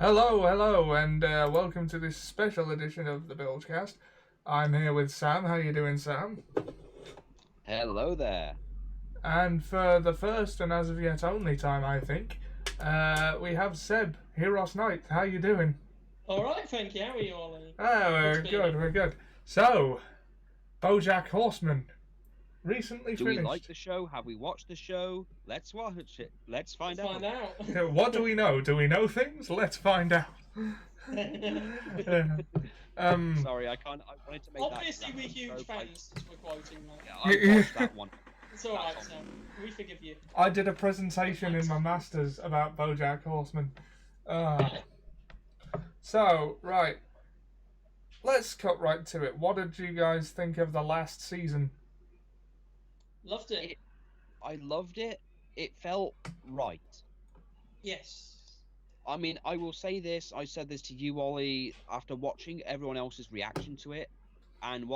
Hello, and welcome to this special edition of the Bilgecast. I'm here with Sam. How you doing, Sam? Hello there. And for the first and as of yet only time, I think, we have Seb, Hirosknight. How you doing? All right, thank you. How are you, Ollie? We're good. So, BoJack Horseman, recently Do finished. we like the show? Have we watched the show? Let's watch it. Let's find out. What do we know? Do we know things? Let's find out. Sorry, I can't. I wanted to make Obviously, that. we're huge fans. We're quoting that. Yeah, I watched that one. It's all right, Sam. We forgive you. I did a presentation in my masters about BoJack Horseman. So, right. Let's cut right to it. What did you guys think of the last season? Loved it. I loved it. It felt right. Yes. I mean, I will say this. I said this to you, Ollie, after watching everyone else's reaction to it, and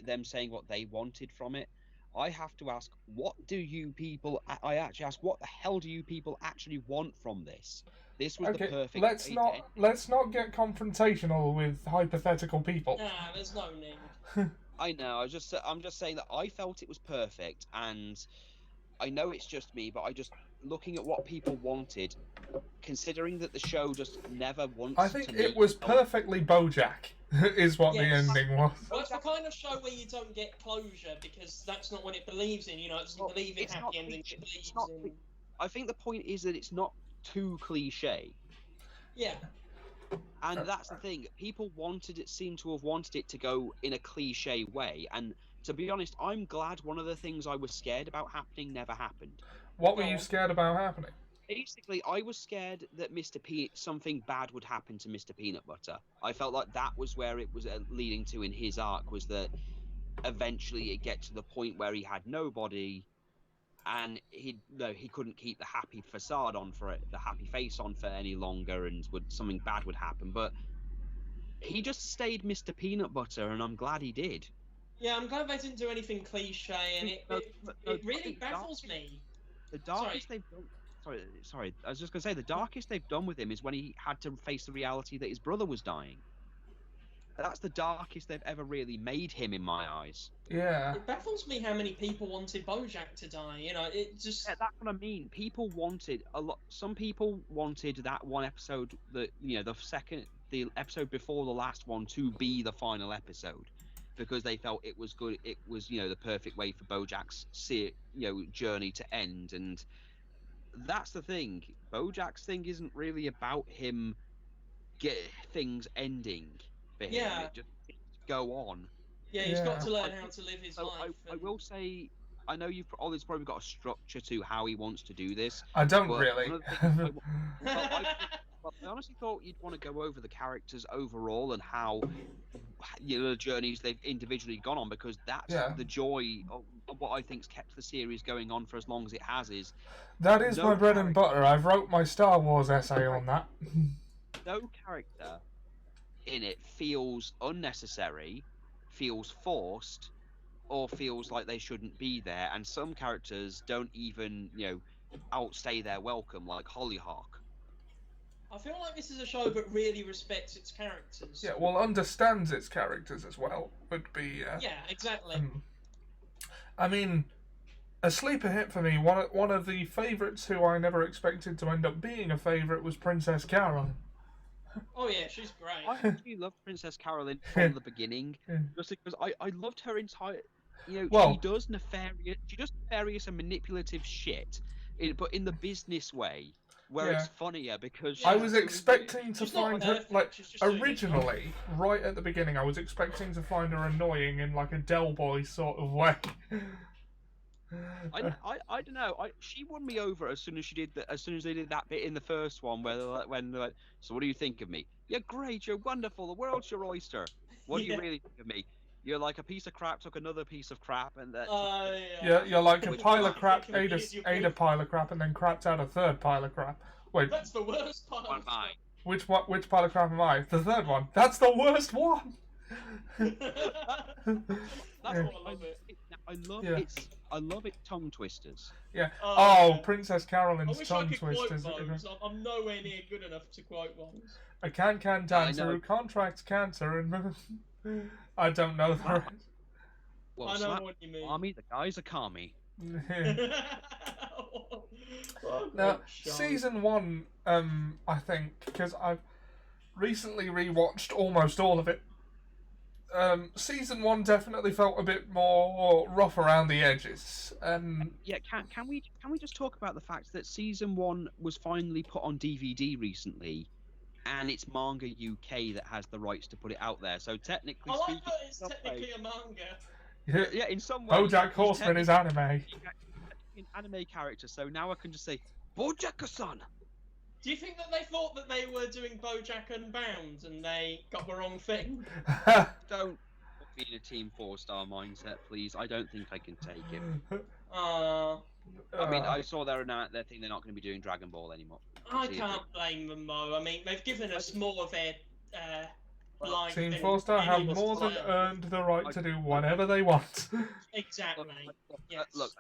them saying what they wanted from it. I have to ask, what do you people? I actually ask, what the hell do you people actually want from this? This was the perfect. Let's not get confrontational with hypothetical people. Nah, there's no need. I know. I'm just saying that I felt it was perfect, and I know it's just me, but I just looking at what people wanted, considering that the show just never wants. I think it was perfectly BoJack, is what the ending was. Well, it's the kind of show where you don't get closure because that's not what it believes in. You know, it doesn't believe in happy endings. It believes in. I think the point is that it's not too cliche. Yeah. And that's the thing. People seem to have wanted it to go in a cliche way. And to be honest, I'm glad one of the things I was scared about happening never happened. What were you scared about happening? Basically, I was scared that something bad would happen to Mr. Peanut Butter. I felt like that was where it was leading to in his arc, was that eventually it get to the point where he had nobody, and he couldn't keep the happy facade on for it, the happy face on for any longer, and something bad would happen. But he just stayed Mr. Peanut Butter, and I'm glad he did. Yeah, I'm glad they didn't do anything cliche, and it really baffles me. The darkest they've done. Sorry. I was just gonna say the darkest they've done with him is when he had to face the reality that his brother was dying. That's the darkest they've ever really made him in my eyes. Yeah. It baffles me how many people wanted BoJack to die. You know, it just. Yeah, that's what I mean. People wanted a lot. Some people wanted that one episode, the episode before the last one, to be the final episode, because they felt it was good. It was, the perfect way for BoJack's journey to end. And that's the thing. BoJack's thing isn't really about him get things ending for him. Yeah. It just go on. Yeah, he's got to learn how to live his life. I will say, I know Ollie's probably got a structure to how he wants to do this. I don't really. I honestly thought you'd want to go over the characters overall and how the journeys they've individually gone on, because that's the joy of what I think's kept the series going on for as long as it has. That is my bread and butter. I've wrote my Star Wars essay on that. No character in it feels unnecessary, feels forced, or feels like they shouldn't be there, and some characters don't even outstay their welcome, like Hollyhock. I feel like this is a show that really respects its characters. Yeah, well, understands its characters as well would be. Yeah, exactly. I mean, a sleeper hit for me. One of the favourites who I never expected to end up being a favourite was Princess Carolyn. Oh yeah, she's great. I actually loved Princess Carolyn from the beginning, just because I loved her entire. She does nefarious and manipulative shit, but in the business way, where it's funnier because. I was expecting to find her originally, right at the beginning. I was expecting to find her annoying in like a Del Boy sort of way. I don't know. She won me over as soon as they did that bit in the first one where they're like, so what do you think of me? You're great. You're wonderful. The world's your oyster. What do you really think of me? You're like a piece of crap took another piece of crap, and that. Yeah, you're like a pile of crap ate a pile of crap and then crapped out a third pile of crap. Wait, that's the worst pile of crap. Which pile of crap am I? The third one. That's the worst one. That's what I love it. I love it. Tongue twisters. Yeah. Yeah. Princess Carolyn's tongue I wish I could twisters. quote those. I'm nowhere near good enough to quote ones. A can dancer who contracts cancer and I don't know the rest. Well, I know what you mean. Army, the guy's a commie. Now, season 1, I think, because I've recently rewatched almost all of it. Season 1 definitely felt a bit more rough around the edges. Yeah, can we just talk about the fact that season 1 was finally put on DVD recently, and it's Manga UK that has the rights to put it out there. So technically I like speaking, that it's technically a manga. yeah, in some way, BoJack Horseman is anime. An anime character. So now I can just say BoJack-san. Do you think that they thought that they were doing BoJack Unbound and they got the wrong thing? Don't be in a Team 4-star mindset, please. I don't think I can take it. Uh, I mean, I saw their thing. They're not going to be doing Dragon Ball anymore. I can't blame them, though. I mean, they've given us more of their blind Team thing 4-star than have any of us more than planned. earned the right to do whatever they want. Exactly. Yes. Look.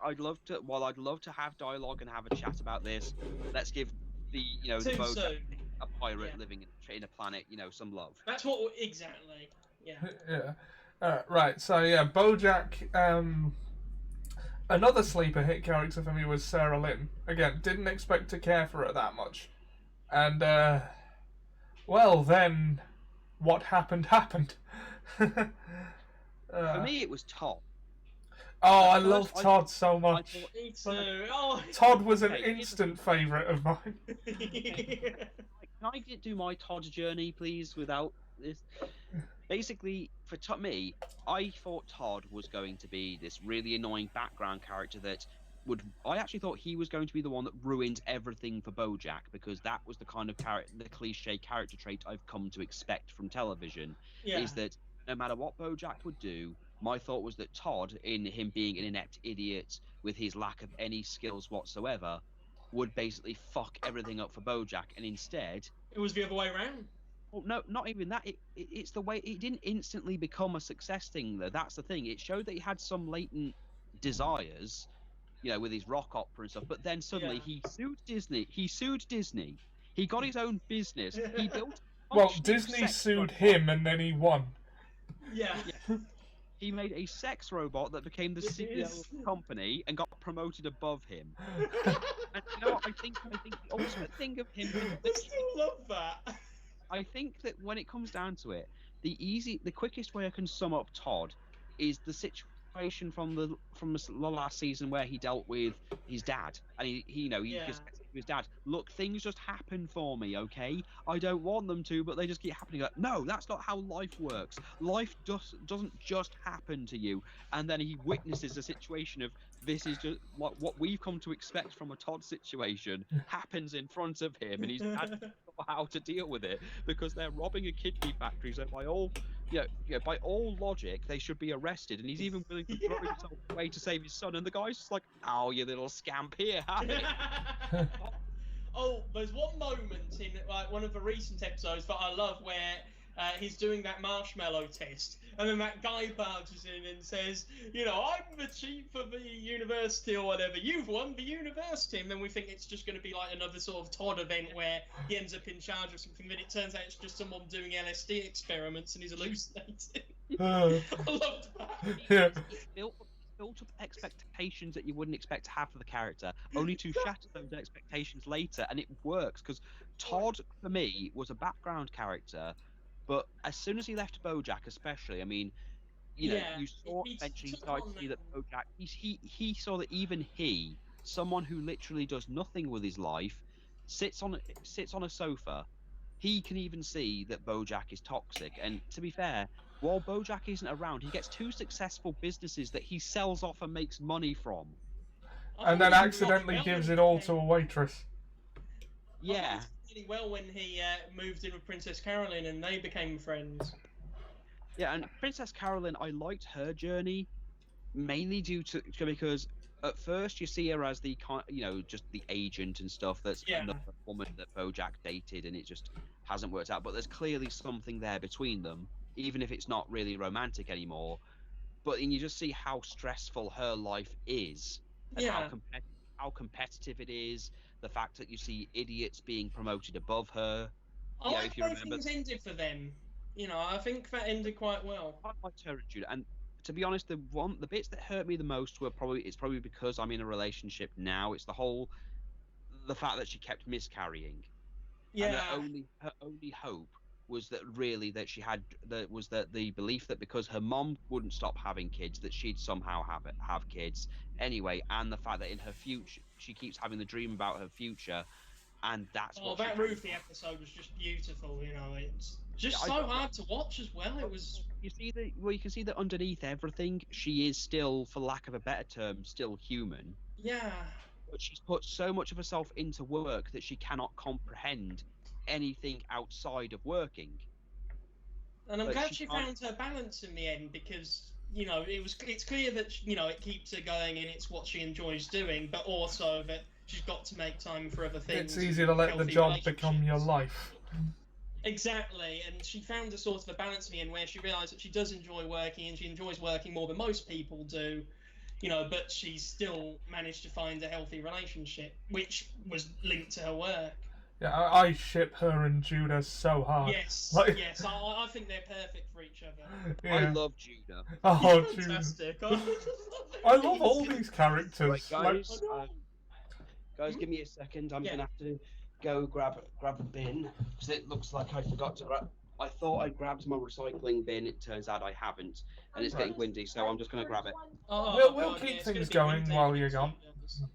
I'd love to. While I'd love to have dialogue and have a chat about this, let's give the the Too BoJack, soon. a pirate Yeah. living in a planet, some love. That's what exactly. Yeah. Yeah. Right, so yeah, BoJack, another sleeper hit character for me was Sarah Lynn. Again, didn't expect to care for her that much. And, well then, what happened. For me, it was Todd. Oh, I love Todd so much. Me too. Oh. Todd was an instant favourite of mine. Can I do my Todd journey, please, without this? Basically, for me, I thought Todd was going to be this really annoying background character that I actually thought he was going to be the one that ruined everything for BoJack, because that was the kind of the cliche character trait I've come to expect from television. Yeah. Is that no matter what BoJack would do, my thought was that Todd, in him being an inept idiot with his lack of any skills whatsoever, would basically fuck everything up for BoJack, and instead It was the other way around. well, no, not even that. It's the way it didn't instantly become a success thing, though. That's the thing. It showed that he had some latent desires, with his rock opera and stuff. But then suddenly he sued Disney. He got his own business. He built. Well, Disney sued him and then he won. Yeah. He made a sex robot that became the CEO of the company and got promoted above him. And what? I think the ultimate thing of him. I still love that. I think that when it comes down to it, the quickest way I can sum up Todd is the situation from the last season where he dealt with his dad, and he just said to his dad, "Look, things just happen for me, okay? I don't want them to, but they just keep happening." Like, no, that's not how life works. Life doesn't just happen to you. And then he witnesses a situation of this is just what we've come to expect from a Todd situation happens in front of him, and he's had to know how to deal with it because they're robbing a kidney factory. So by all by all logic, they should be arrested, and he's even willing to throw himself away to save his son. And the guy's just like, "Oh, you little scamp, here, have it." Oh, there's one moment in one of the recent episodes that I love where he's doing that marshmallow test, and then that guy barges in and says, "I'm the chief of the university or whatever. You've won the university." And then we think it's just going to be like another sort of Todd event where he ends up in charge of something, but it turns out it's just someone doing LSD experiments and he's hallucinating. I loved that. Yeah. Built up expectations that you wouldn't expect to have for the character, only to shatter those expectations later, and it works because Todd, for me, was a background character. But as soon as he left BoJack, especially, I mean, you saw eventually started to see that BoJack. He saw that even he, someone who literally does nothing with his life, sits on a sofa. He can even see that BoJack is toxic. And to be fair, while BoJack isn't around, he gets 2 successful businesses that he sells off and makes money from. And then accidentally gives it all to a waitress. Yeah. Really well when he moved in with Princess Caroline and they became friends. Yeah, and Princess Caroline, I liked her journey mainly because at first you see her as the just the agent and stuff. That's another woman that BoJack dated, and it just hasn't worked out. But there's clearly something there between them, even if it's not really romantic anymore. But then you just see how stressful her life is, and how competitive it is. The fact that you see idiots being promoted above her. I Yeah, like if the you way remember. things ended for them. You know, I think that ended quite well. I liked her and Judah, and to be honest, the bits that hurt me the most were probably because I'm in a relationship now. It's the fact that she kept miscarrying, and Yeah. her only hope was that she had the belief that because her mom wouldn't stop having kids, that she'd somehow have kids anyway, and the fact that in her future she keeps having the dream about her future, and that's Oh, what that she Ruthie episode was just beautiful. You know, it's just Yeah, so hard to watch as well. It was. you can see that underneath everything, she is still, for lack of a better term, still human. Yeah. But she's put so much of herself into work that she cannot comprehend anything outside of working. And I'm Like, glad she she can't- found her balance in the end because you know it's clear that you know it keeps her going and it's what she enjoys doing, but also that she's got to make time for other things. It's easy to let the healthy job become your relationships. life. Exactly, and she found a sort of a balance in the end where she realised that she does enjoy working and she enjoys working more than most people do, you know, but she's still managed to find a healthy relationship, which was linked to her work. Yeah, I ship her and Judah so hard. Yes, Like- yes, I think they're perfect for each other. Yeah. I love Judah. Oh, He's Judah. fantastic. I love all these characters. Right, guys. Like- Guys, give me a second. I'm Yeah. gonna have to go grab a bin because it looks like I forgot to grab. I thought I grabbed my recycling bin. It turns out I haven't, and it's getting windy, so I'm just gonna grab it. Oh, We'll God, keep yeah, it's gonna things be going windy while when you're it's gone.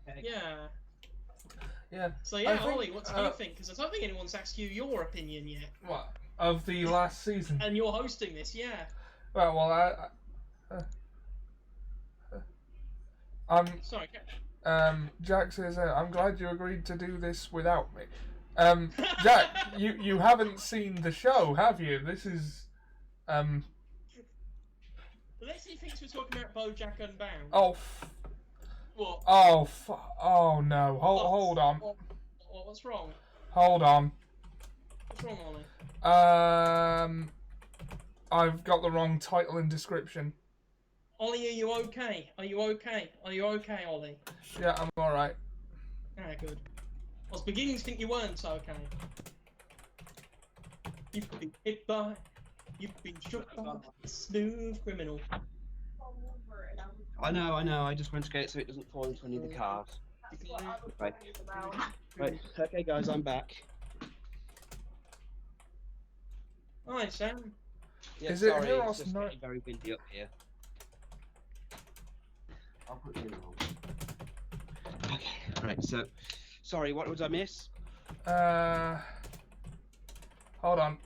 windy. Yeah. Yeah. So yeah, I think, Ollie, what do you think? Because I don't think anyone's asked you your opinion yet. What? Of the last season. And you're hosting this, yeah. Sorry, Jack says, I'm glad you agreed to do this without me. Jack, you haven't seen the show, have you? This is, Leslie thinks we're talking about BoJack Unbound. What? Oh no, hold on. What's wrong? Hold on. What's wrong, Ollie? I've got the wrong title and description. Ollie, are you okay? Are you okay? Are you okay, Ollie? Yeah, I'm alright. Ah, good. I was beginning to think you weren't okay. You've been hit by, you've been struck by a smooth criminal. I know. I just went to get it so it doesn't fall into any of the cars. Right. Okay, guys, I'm back. Hi, Sam. Yeah, Is it sorry, it's just Hirosknight? getting very windy up here. I'll put you in hold. Okay, right, so... Sorry, what did I miss? Hold on.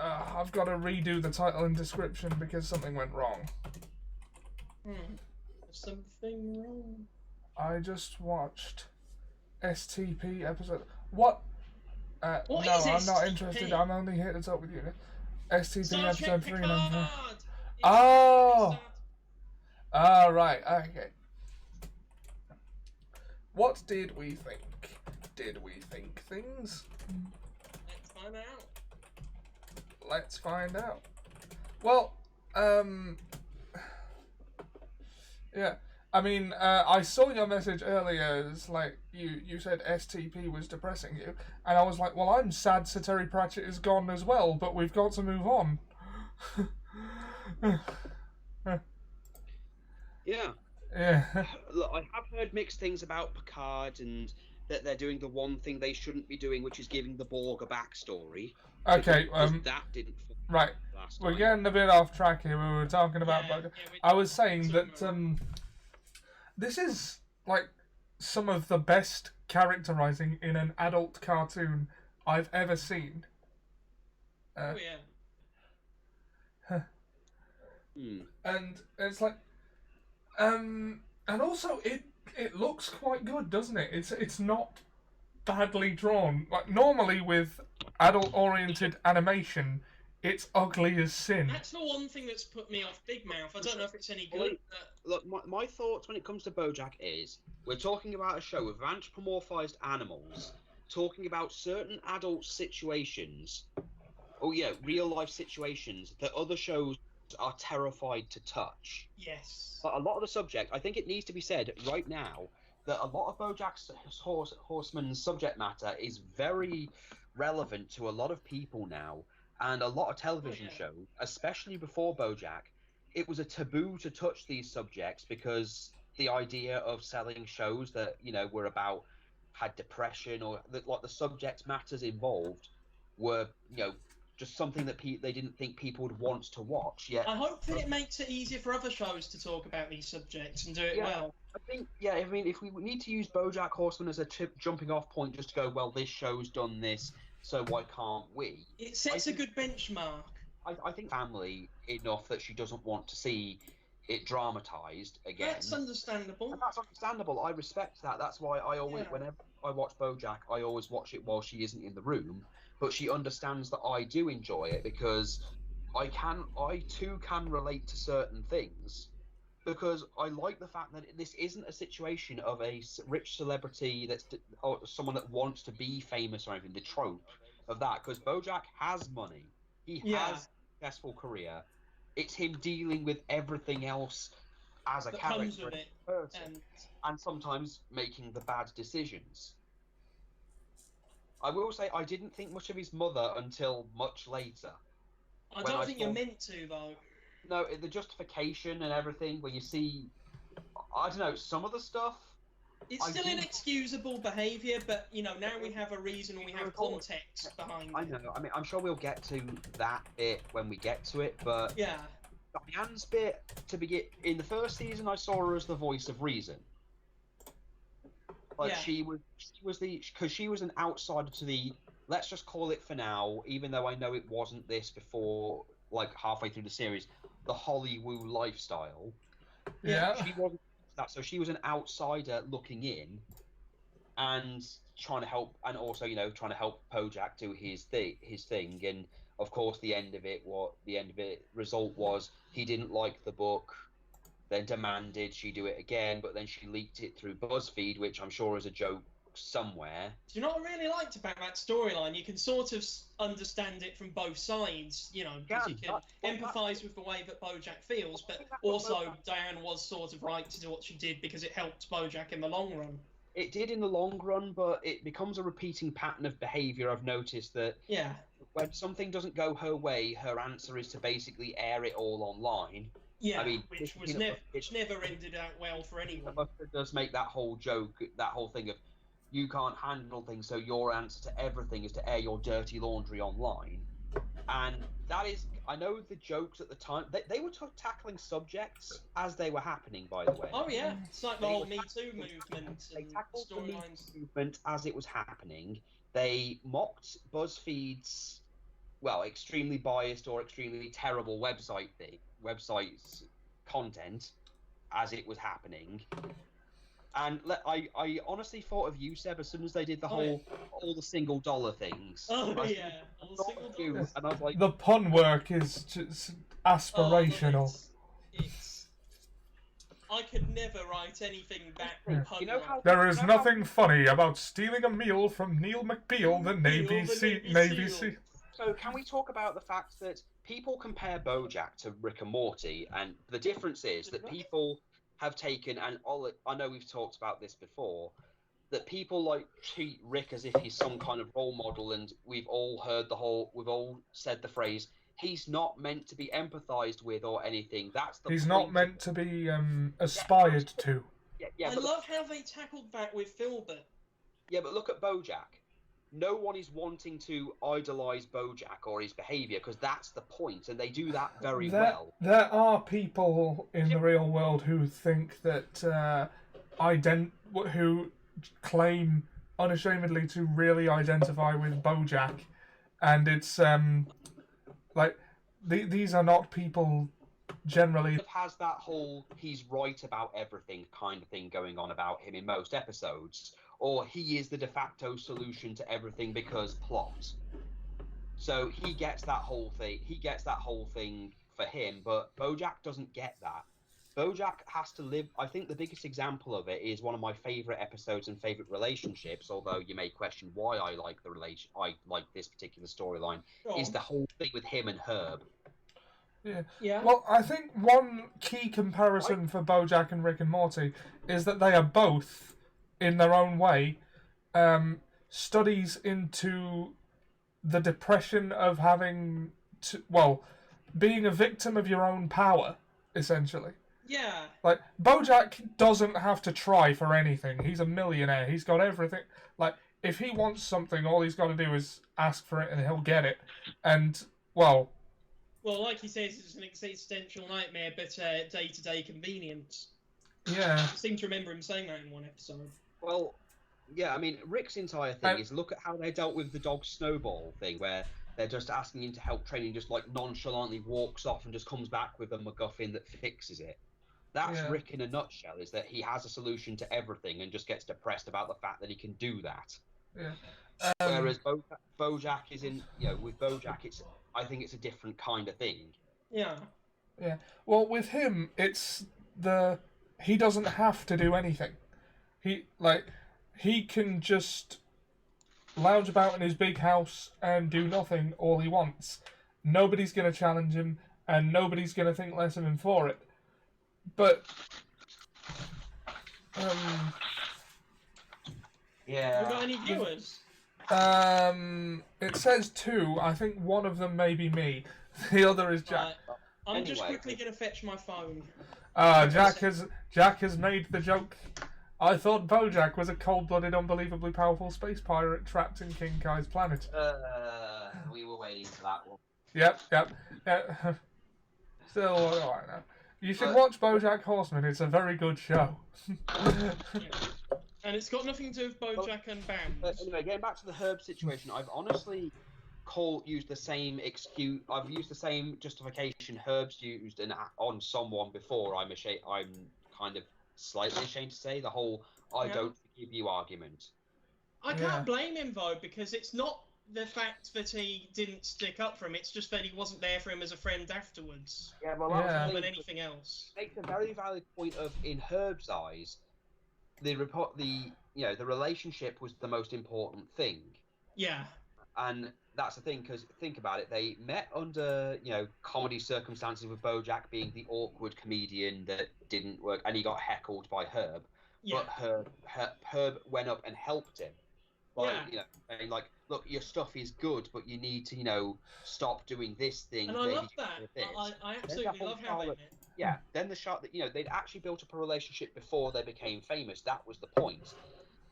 I've got to redo the title and description because something went wrong. There's something wrong. I just watched STP episode. What? What No, is I'm not STP? interested. I'm only here to talk with you. STP Star Trek episode 3 and Picard! 4. It's Oh! Star- Right, okay. What did we think? Did we think things? Let's find out. Let's find out. Well, yeah. I mean, I saw your message earlier. It's like you said STP was depressing you, and I was like, well, I'm sad Sir Terry Pratchett is gone as well, but we've got to move on. Yeah. Yeah. Look, I have heard mixed things about Picard and that they're doing the one thing they shouldn't be doing, which is giving the Borg a backstory. Okay. Because that didn't fit Right. last We're time. getting a bit off track here. We were talking about. I was saying that Somewhere. this is like some of the best characterizing in an adult cartoon I've ever seen. Oh yeah. And it's like, and also it looks quite good, doesn't it? It's not badly drawn. Like normally with adult-oriented animation, it's ugly as sin. That's the one thing that's put me off Big Mouth. I don't know if it's any good. Look, my thoughts when it comes to BoJack is we're talking about a show with anthropomorphized animals, talking about certain adult situations. Oh yeah, real life situations that other shows are terrified to touch. Yes. But a lot of the subject, I think it needs to be said right now that a lot of BoJack's Horseman's subject matter is very relevant to a lot of people now, and a lot of television shows, especially before BoJack, it was a taboo to touch these subjects because the idea of selling shows that were about had depression or that like the subject matters involved were just something that they didn't think people would want to watch. Yet I hope that it makes it easier for other shows to talk about these subjects and do it well. I think, I mean, if we need to use BoJack Horseman as a jumping off point just to go, well, this show's done this, so why can't we? It sets a good benchmark. I think family enough that she doesn't want to see it dramatized again. That's understandable. And that's understandable. I respect that. That's why I always, whenever I watch BoJack, I always watch it while she isn't in the room. But she understands that I do enjoy it because I too can relate to certain things. Because I like the fact that this isn't a situation of a rich celebrity or someone that wants to be famous or anything. The trope of that, because BoJack has money, he has a successful career. It's him dealing with everything else as a character, and sometimes making the bad decisions. I will say I didn't think much of his mother until much later. I don't think you're meant to, though. No, the justification and everything, where you see, I don't know, some of the stuff. It's still inexcusable behaviour, but now we have a reason, we have context behind it. I know. I mean, I'm sure we'll get to that bit when we get to it, but Diane's bit to begin in the first season, I saw her as the voice of reason. Like she was because she was an outsider to the. Let's just call it for now, even though I know it wasn't this before, like halfway through the series, the Hollywood lifestyle. Yeah. She wasn't that, so she was an outsider looking in, and trying to help, and also trying to help BoJack do his thing, and of course the end of it result was he didn't like the book, then demanded she do it again, but then she leaked it through BuzzFeed, which I'm sure is a joke somewhere. Do you know what I really liked about that storyline? You can sort of understand it from both sides, because you can empathise with the way that BoJack feels, but also Diane was sort of right to do what she did because it helped BoJack in the long run. It did in the long run, but it becomes a repeating pattern of behaviour. I've noticed that when something doesn't go her way, her answer is to basically air it all online. Yeah, I mean, which never ended out well for anyone. It does make that whole joke, that whole thing of you can't handle things, so your answer to everything is to air your dirty laundry online. And that is, I know the jokes at the time, they were tackling subjects as they were happening, by the way. Oh yeah, it's like the whole Me Too movement. They tackled the Me Too movement as it was happening. They mocked BuzzFeed's, extremely biased or extremely terrible website's content as it was happening. And I honestly thought of you, Seb, as soon as they did the all the single dollar things. Oh yeah, all the single dollars. And I was like, the pun work is just aspirational. I could never write anything back with pun work. There is nothing funny about stealing a meal from Neil McBeal, the Navy SEAL. So can we talk about the fact that people compare BoJack to Rick and Morty, and the difference is that people have taken, and I know we've talked about this before, that people treat Rick as if he's some kind of role model, and we've all said the phrase, he's not meant to be empathized with or anything. He's not meant to be aspired to. I love how they tackled that with Filbert. Yeah, but look at BoJack. No one is wanting to idolise BoJack or his behaviour, because that's the point, and they do that very well. There are people in the real world who think that who claim unashamedly to really identify with BoJack, and it's these are not people generally. It has that whole he's right about everything kind of thing going on about him in most episodes. Or he is the de facto solution to everything because plot. So he gets that whole thing for him, but BoJack doesn't get that. BoJack has to live. I think the biggest example of it is one of my favourite episodes and favourite relationships. Although you may question why I like this particular storyline, is the whole thing with him and Herb. Yeah. Well, I think one key comparison for BoJack and Rick and Morty is that they are both in their own way, studies into the depression of having to, well, being a victim of your own power, essentially. Yeah. Like, BoJack doesn't have to try for anything. He's a millionaire. He's got everything. Like, if he wants something, all he's got to do is ask for it and he'll get it. And, well... Well, like he says, it's an existential nightmare, but day-to-day convenience. Yeah. I seem to remember him saying that in one episode. Well, yeah, I mean, Rick's entire thing is look at how they dealt with the dog Snowball thing, where they're just asking him to help training, just like nonchalantly walks off and just comes back with a MacGuffin that fixes it. That's Rick in a nutshell, is that he has a solution to everything and just gets depressed about the fact that he can do that. Yeah. Whereas BoJack is in, with BoJack, I think it's a different kind of thing. Yeah. Yeah. Well, with him, it's he doesn't have to do anything. He can just lounge about in his big house and do nothing all he wants. Nobody's going to challenge him, and nobody's going to think less of him for it. But, yeah. You got any viewers? It says 2. I think one of them may be me. The other is Jack. I'm just quickly going to fetch my phone. Jack has made the joke. I thought BoJack was a cold-blooded, unbelievably powerful space pirate trapped in King Kai's planet. We were waiting for that one. Yep. Still, alright now. You should watch BoJack Horseman. It's a very good show. Yeah. And it's got nothing to do with BoJack and Bams. Anyway, getting back to the Herb situation, I've honestly used the same excuse. I've used the same justification Herb's used on someone before. I'm kind of slightly ashamed to say the whole "I don't forgive you" argument. I can't blame him though, because it's not the fact that he didn't stick up for him. It's just that he wasn't there for him as a friend afterwards. Yeah, well, more than anything else. Makes a very valid point of, in Herb's eyes, the relationship was the most important thing. Yeah. And that's the thing, because think about it, they met under, comedy circumstances, with BoJack being the awkward comedian that didn't work, and he got heckled by Herb. Yeah. But Herb went up and helped him. And look, your stuff is good, but you need to, stop doing this thing. And I love that. I absolutely love how they met. Yeah, then the shot that, they'd actually built up a relationship before they became famous. That was the point.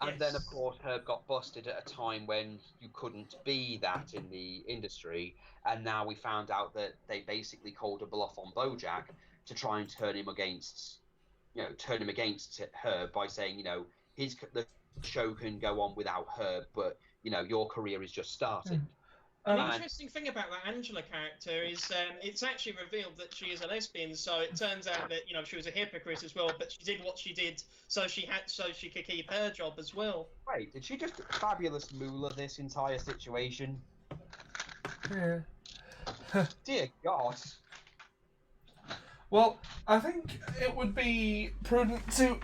And then, of course, Herb got busted at a time when you couldn't be that in the industry. And now we found out that they basically called a bluff on BoJack to try and turn him against Herb by saying, the show can go on without Herb, but, your career is just starting. An interesting thing about that Angela character is it's actually revealed that she is a lesbian, so it turns out that she was a hypocrite as well, but she did what she did so she could keep her job as well. Wait, did she just fabulous moolah this entire situation? Yeah. Dear God. Well, I think it would be prudent to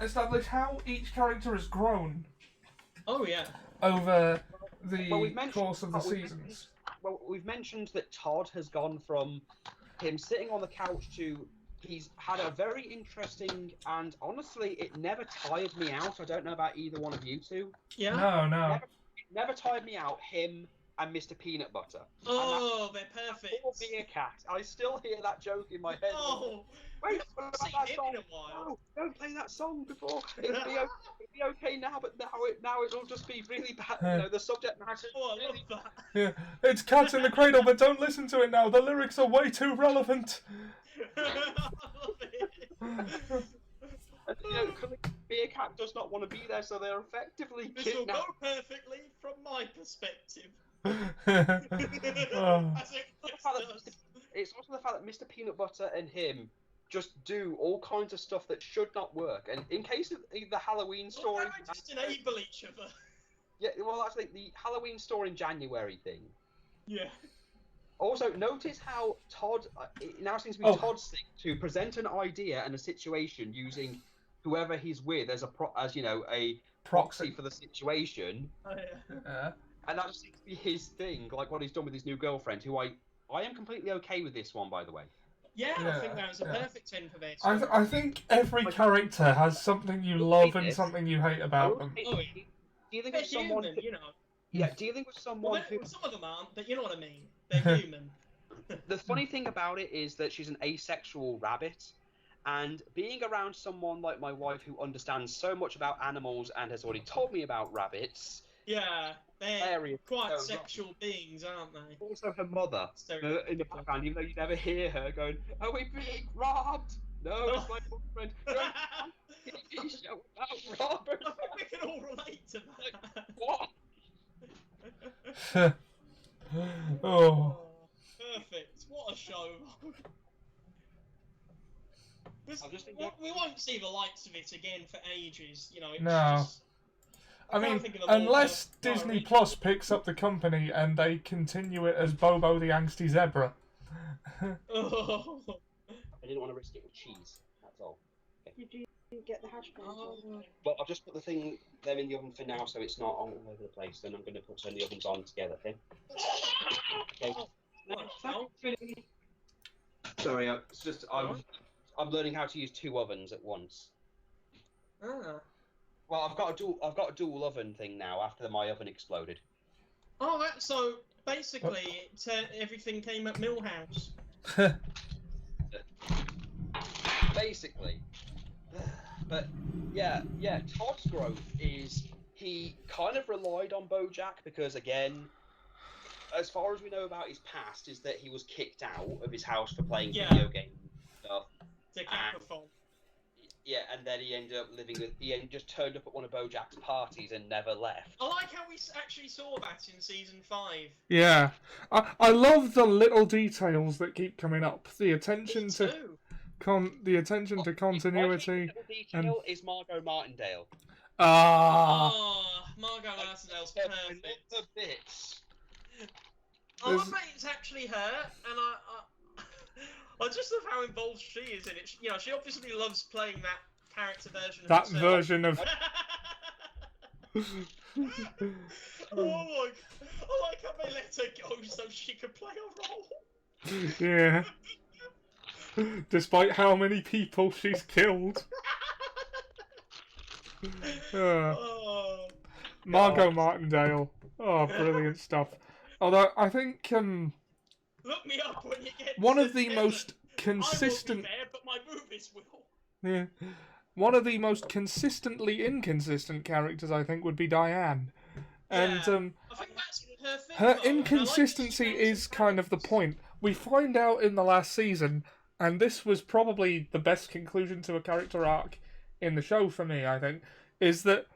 establish how each character has grown. Oh yeah. Over the course of the seasons. We've mentioned that Todd has gone from him sitting on the couch to he's had a very interesting, and honestly, it never tired me out. I don't know about either one of you two. Yeah. No. It never tired me out. Him and Mr. Peanut Butter. Oh, they're perfect. Poor Beercat. I still hear that joke in my head. Oh, wait, what about that song? In a while. No, don't play that song before. It'll be okay now, but now it'll just be really bad. The subject matter. Oh, I love that. Yeah, it's Cats in the Cradle, but don't listen to it now. The lyrics are way too relevant. I love it. Beercat does not want to be there, so they're effectively This will kidnapped. go perfectly from my perspective. Oh. It's also the fact that Mr. Peanut Butter and him just do all kinds of stuff that should not work. And in case of the Halloween story... Why don't we just enable each other? Yeah, well, that's like the Halloween store in January thing. Yeah. Also, notice how Todd... it now seems to be Todd's thing to present an idea and a situation using whoever he's with as a proxy for the situation. Oh, yeah. And that just seems to be his thing, like what he's done with his new girlfriend, who I am completely okay with this one, by the way. Yeah, I think that was a perfect end for this. I think every character has something you love and something you hate about them. Oh, yeah. Dealing with someone, human, you know. Yeah, dealing with someone who... Some of them aren't, but you know what I mean. They're human. The funny thing about it is that she's an asexual rabbit, and being around someone like my wife who understands so much about animals and has already told me about rabbits... Yeah, they're quite sexual beings, aren't they? Also her mother, in the background, even though you never hear her going, "Are we being robbed?" No, it's my boyfriend. TV show about robbers. I think we can all relate to that. What? Oh. Perfect. What a show. We won't see the likes of it again for ages, you know. It's just, I mean, unless Disney Plus picks up the company and they continue it as Bobo the Angsty Zebra. I didn't want to risk it with cheese, that's all. Did you get the hash browns? But I've just put them in the oven for now, so it's not all over the place. Then I'm going to turn the ovens on together, okay? Sorry, it's just I'm learning how to use 2 ovens at once. Ah. Well, I've got a dual oven thing now after my oven exploded. Oh, so basically everything came at Millhouse. Basically. But yeah, Todd's growth is he kind of relied on BoJack because, again, as far as we know about his past, is that he was kicked out of his house for playing video games and stuff. Yeah, and then he ended up he just turned up at one of BoJack's parties and never left. I like how we actually saw that in season 5. Yeah, I love the little details that keep coming up. The attention to continuity. My detail is Margot Martindale. Margot Martindale's perfect. The bits. I love that it's actually her, and I just love how involved she is in it. You know, she obviously loves playing that character version of herself. Version of... I like how they let her go so she could play a role. Yeah. Despite how many people she's killed. Margot Martindale. Oh, brilliant stuff. Although, I think... Look me up when you get one of the most consistent... I won't be there, but my movies will. Yeah. One of the most consistently inconsistent characters, I think, would be Diane. And I think that's her thing. her inconsistency is kind of the point. We find out in the last season, and this was probably the best conclusion to a character arc in the show for me, I think, is that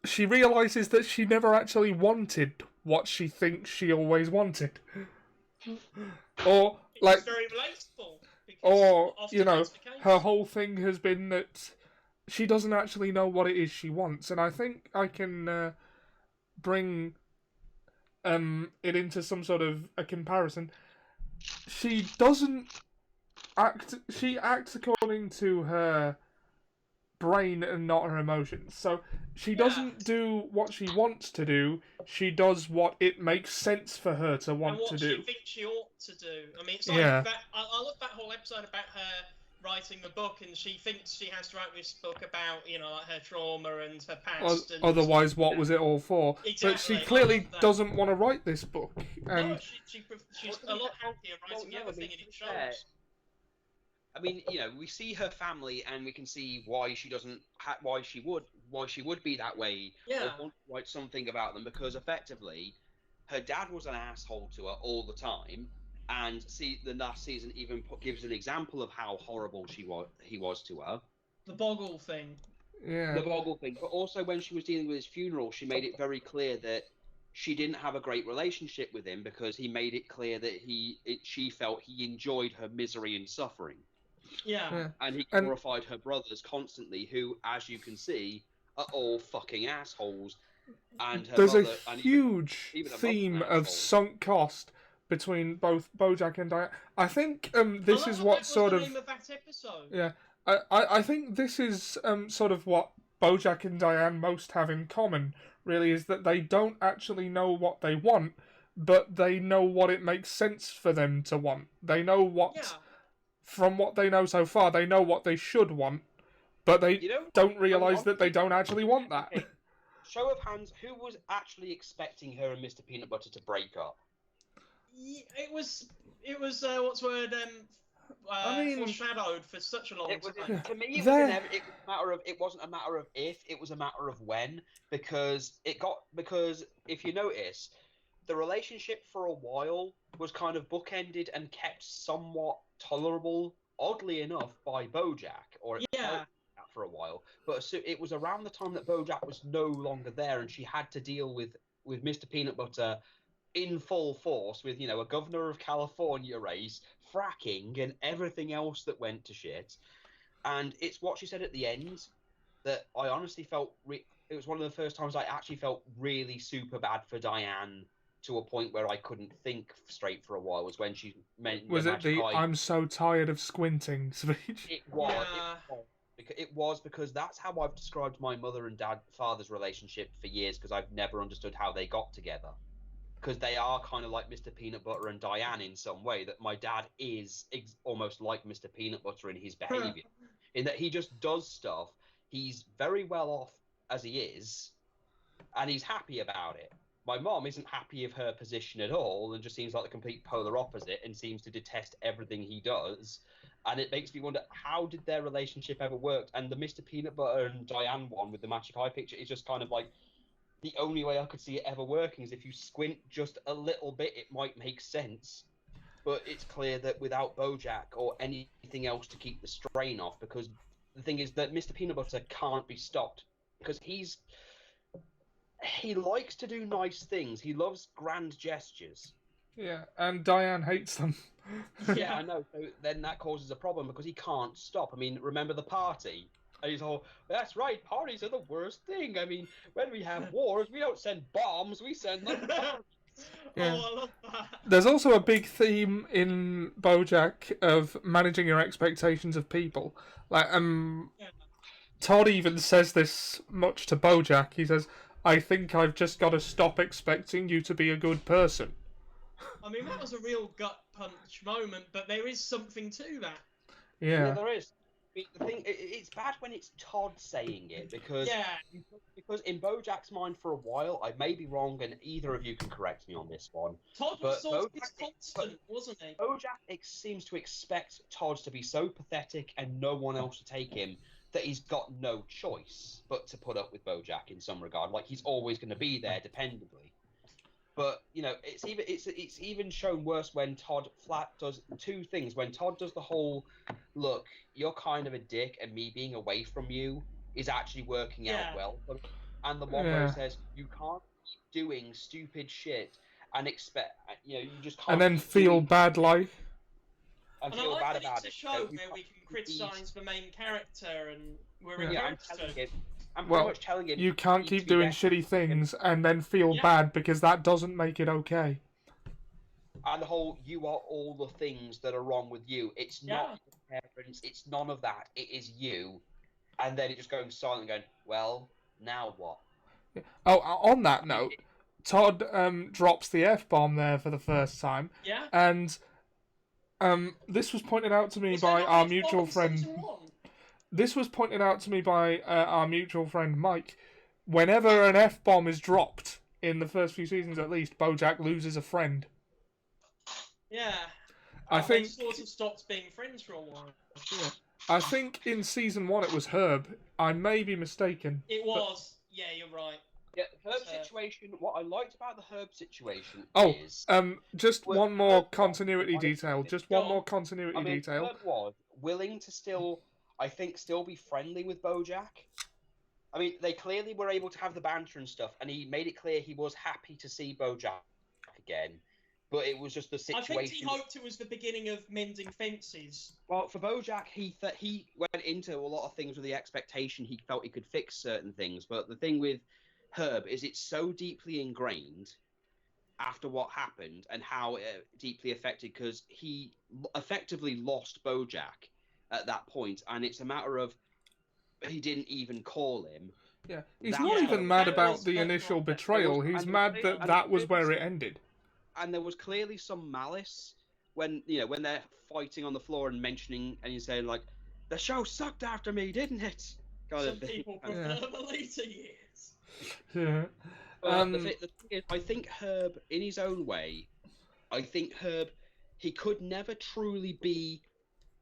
she realises that she never actually wanted what she thinks she always wanted. Or, like... It's very relatable. Or, you know, her whole thing has been that she doesn't actually know what it is she wants. And I think I can bring it into some sort of a comparison. She doesn't act... She acts according to her brain and not her emotions. So she doesn't do what she wants to do. She does what it makes sense for her to want to do. And what she thinks she ought to do. I mean, it's like that. I love that whole episode about her writing the book, and she thinks she has to write this book about, you know, like her trauma and her past. Otherwise, what was it all for? Exactly. But she clearly doesn't want to write this book. And no, she's a lot happier writing the other thing, and it shows. I mean, you know, we see her family, and we can see why she doesn't, why she would be that way. Yeah. Or want to write something about them, because effectively, her dad was an asshole to her all the time, and the last season even gives an example of how horrible he was to her. The Boggle thing. Yeah. The Boggle thing, but also when she was dealing with his funeral, she made it very clear that she didn't have a great relationship with him because he made it clear that she felt he enjoyed her misery and suffering. Yeah. And he glorified her brothers constantly, who, as you can see, are all fucking assholes. And her there's brother, a huge theme of sunk cost between both BoJack and Diane. I think this is what sort of... the name of that episode. Yeah. I think this is sort of what BoJack and Diane most have in common, really, is that they don't actually know what they want, but they know what it makes sense for them to want. They know what... Yeah. from what they know so far, they know what they should want, but they don't realise that they don't actually want that. Okay. Show of hands, who was actually expecting her and Mr. Peanut Butter to break up? It was what's the word? Foreshadowed for such a long time. To me, it wasn't a matter of if, it was a matter of when, because if you notice, the relationship for a while was kind of bookended and kept somewhat tolerable, oddly enough, by BoJack, or it felt that for a while. But it was around the time that BoJack was no longer there, and she had to deal with Mr. Peanut Butter in full force, with a governor of California race, fracking, and everything else that went to shit. And it's what she said at the end that I honestly felt it was one of the first times I actually felt really super bad for Diane, to a point where I couldn't think straight for a while, was when she meant... Was it the "I'm so tired of squinting" speech? It was. It was because that's how I've described my mother and father's relationship for years, because I've never understood how they got together. Because they are kind of like Mr. Peanut Butter and Diane in some way, that my dad is almost like Mr. Peanut Butter in his behaviour. In that he just does stuff, he's very well off as he is, and he's happy about it. My mom isn't happy of her position at all, and just seems like the complete polar opposite, and seems to detest everything he does. And it makes me wonder, how did their relationship ever work? And the Mr. Peanut Butter and Diane one with the Magic Eye picture is just kind of like, the only way I could see it ever working is if you squint just a little bit, it might make sense. But it's clear that without BoJack or anything else to keep the strain off, because the thing is that Mr. Peanut Butter can't be stopped, because he likes to do nice things. He loves grand gestures. Yeah, and Diane hates them. Yeah, I know. So then that causes a problem, because he can't stop. I mean, remember the party? And he's all, that's right, parties are the worst thing. I mean, when we have wars, we don't send bombs, we send them parties. Yeah. Oh, I love that. There's also a big theme in BoJack of managing your expectations of people. Like, Todd even says this much to BoJack. He says, "I think I've just got to stop expecting you to be a good person." I mean, that was a real gut punch moment, but there is something to that. Yeah, there is. The thing, it's bad when it's Todd saying it, because in BoJack's mind for a while, I may be wrong, and either of you can correct me on this one. Todd was sort of constant, wasn't he? BoJack seems to expect Todd to be so pathetic and no one else to take him, that he's got no choice but to put up with BoJack in some regard. Like, he's always going to be there, dependably. But it's even shown worse when Todd flat does two things. When Todd does the whole, look, you're kind of a dick, and me being away from you is actually working out well. And the one where he says, you can't keep doing stupid shit and expect, you just can't. And then feel bad like. And feel bad about it. It's a show where we can criticise the main character, and we're encouraged to. I'm pretty much telling him, you can't keep doing shitty things and then feel bad, because that doesn't make it okay. And the whole, you are all the things that are wrong with you. It's not your parents, it's none of that. It is you. And then it just going silent and going, well, now what? Oh, on that note, Todd drops the F-bomb there for the first time. Yeah. And this was pointed out to me by our mutual friend. This was pointed out to me by our mutual friend Mike. Whenever an F-bomb is dropped, in the first few seasons at least, BoJack loses a friend. Yeah. I think they sort of stopped being friends for a while. Yeah. I think in season 1 it was Herb. I may be mistaken. It was. Yeah, you're right. Yeah, Herb situation, what I liked about the Herb situation is... just one more continuity detail. Just one more continuity detail. Herb was willing to still be friendly with BoJack. I mean, they clearly were able to have the banter and stuff, and he made it clear he was happy to see BoJack again. But it was just the situation... I think he hoped it was the beginning of mending fences. Well, for BoJack, he went into a lot of things with the expectation he felt he could fix certain things. But the thing with Herb is it's so deeply ingrained after what happened and how it deeply affected, because he effectively lost BoJack at that point, and it's a matter of he didn't even call him. Yeah, he's not even mad about the initial betrayal. He's mad that was where it ended. And there was clearly some malice, when they're fighting on the floor and mentioning and you're saying like, the show sucked after me, didn't it? Kind Some of thing. people prefer the later years. Yeah. But the thing is, I think Herb, in his own way, he could never truly be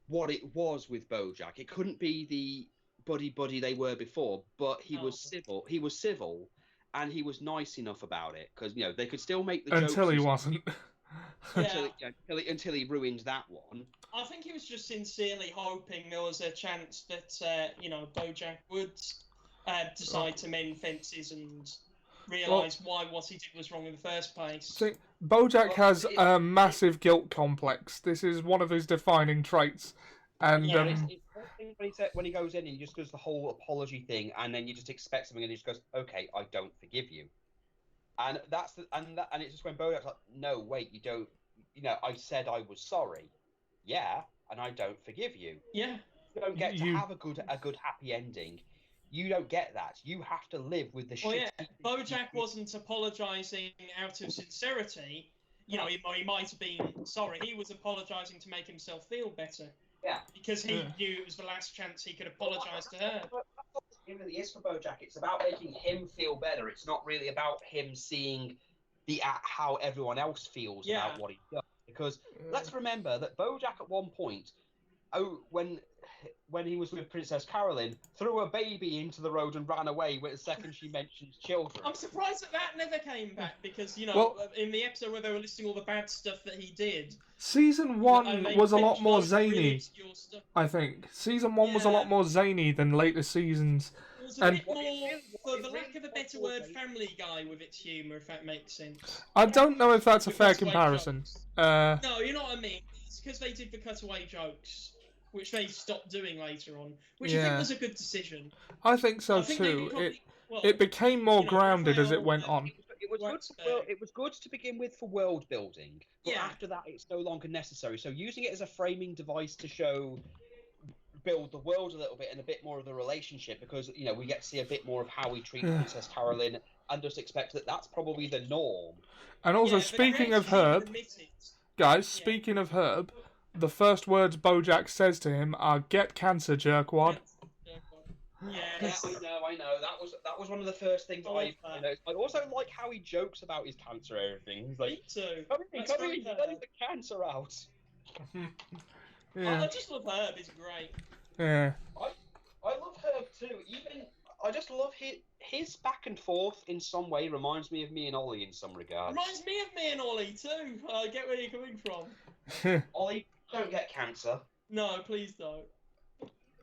what it was with BoJack. It couldn't be the buddy they were before, but he was civil. He was civil, and he was nice enough about it because they could still make the jokes Until he wasn't. until he ruined that one. I think he was just sincerely hoping there was a chance that BoJack would decide to mend fences and realise why what he did was wrong in the first place. See, BoJack has a massive guilt complex. This is one of his defining traits. And it's when he goes in and he just does the whole apology thing, and then you just expect something, and he just goes, "Okay, I don't forgive you." And and it's just when BoJack's like, "No, wait, you don't. I said I was sorry. Yeah, and I don't forgive you. Yeah, you don't get to have a good happy ending. You don't get that. You have to live with the shit." Yeah, BoJack wasn't apologising out of sincerity. He might have been sorry. He was apologising to make himself feel better. Yeah, because he knew it was the last chance he could apologise to her. That's what it really is for BoJack. It's about making him feel better. It's not really about him seeing how everyone else feels about what he does. Because let's remember that BoJack at one point, when he was with Princess Carolyn, threw a baby into the road and ran away the second she mentioned children. I'm surprised that never came back because, in the episode where they were listing all the bad stuff that he did... Season 1 was a lot more zany, I think. Season 1 was a lot more zany than later seasons. It was a bit more, for the lack of a better word, Family Guy with its humour, if that makes sense. I don't know if that's a fair comparison. No, you know what I mean. It's because they did the cutaway jokes, which they stopped doing later on, which I think was a good decision. I think so too. It became more grounded as it went on. It was good to begin with for world building, but after that it's no longer necessary. So using it as a framing device to build the world a little bit and a bit more of the relationship, because we get to see a bit more of how he treats Princess Carolyn, and just expect that that's probably the norm. And also, speaking of Herb, guys, speaking of Herb, the first words BoJack says to him are "Get cancer, jerkwad." Yeah, I know. That was one of the first things I noticed. I also like how he jokes about his cancer and everything. He's like, me too. Come in, let the cancer out. I just love Herb. He's great. Yeah. I love Herb too. I just love his back and forth in some way reminds me of me and Ollie in some regards. Reminds me of me and Ollie too. I get where you're coming from. Ollie, don't get cancer. No, please don't.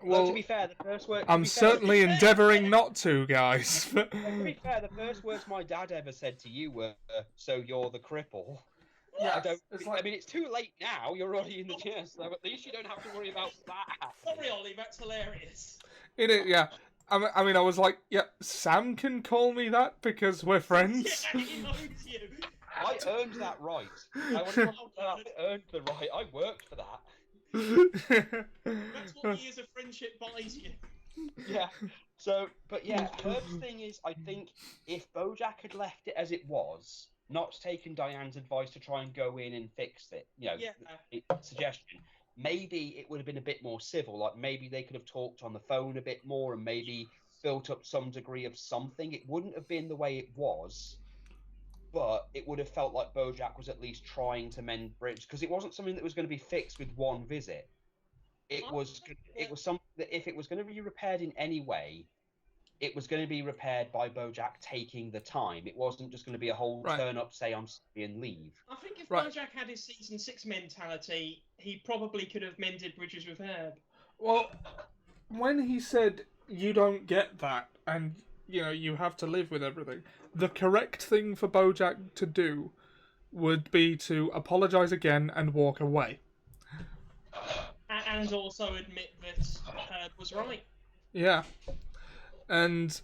Well, to be fair, the first word... I'm certainly endeavouring not to, guys. To be fair, the first words my dad ever said to you were, "So you're the cripple." Yeah, I mean, it's too late now. You're already in the chair, so at least you don't have to worry about that. Sorry, Ollie, that's hilarious. Yeah. I mean, I was like, yeah, Sam can call me that because we're friends. Yeah, he knows you. I earned that right. I earned the right. I worked for that. That's what years of friendship buys you. Yeah. So, but yeah, Herb's thing is, I think if BoJack had left it as it was, not taken Diane's advice to try and go in and fix it, suggestion, maybe it would have been a bit more civil. Like maybe they could have talked on the phone a bit more and maybe built up some degree of something. It wouldn't have been the way it was, but it would have felt like BoJack was at least trying to mend bridges, because it wasn't something that was going to be fixed with one visit. It was something that if it was going to be repaired in any way, it was going to be repaired by BoJack taking the time. It wasn't just going to be a whole turn up, say I'm sorry, and leave. I think if BoJack had his season 6 mentality, he probably could have mended bridges with Herb. Well, when he said you don't get that, and you have to live with everything, the correct thing for BoJack to do would be to apologise again and walk away. And also admit that Herb was right. Yeah. And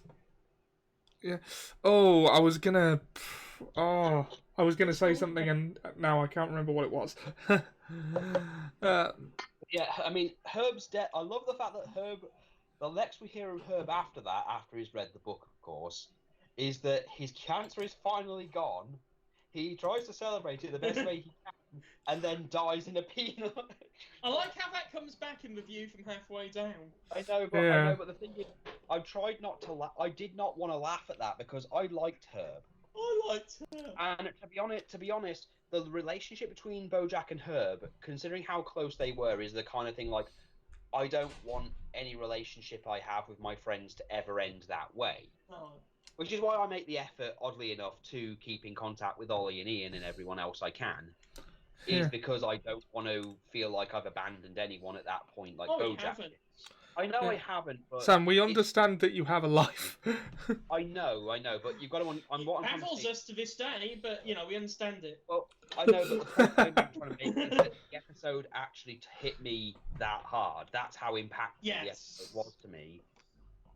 yeah. I was gonna say something and now I can't remember what it was. Yeah, I mean, Herb's death. I love the fact that Herb. The next we hear of Herb after that, after he's read the book, of course, is that his cancer is finally gone. He tries to celebrate it the best way he can and then dies in a peanut. I like how that comes back in the view from halfway down. I know, but the thing is, I tried not to laugh. I did not want to laugh at that because I liked Herb. I liked her. And to be honest, the relationship between BoJack and Herb, considering how close they were, is the kind of thing like, I don't want any relationship I have with my friends to ever end that way. Oh. Which is why I make the effort, oddly enough, to keep in contact with Ollie and Ian and everyone else I can. Is because I don't want to feel like I've abandoned anyone at that point, like BoJack did. I know I haven't, but... Sam, we understand that you have a life. I know, but you've got to... Baffles us to this day, but, we understand it. Well, I know, but the point I'm trying to make is that the episode actually hit me that hard. That's how impactful the episode was to me.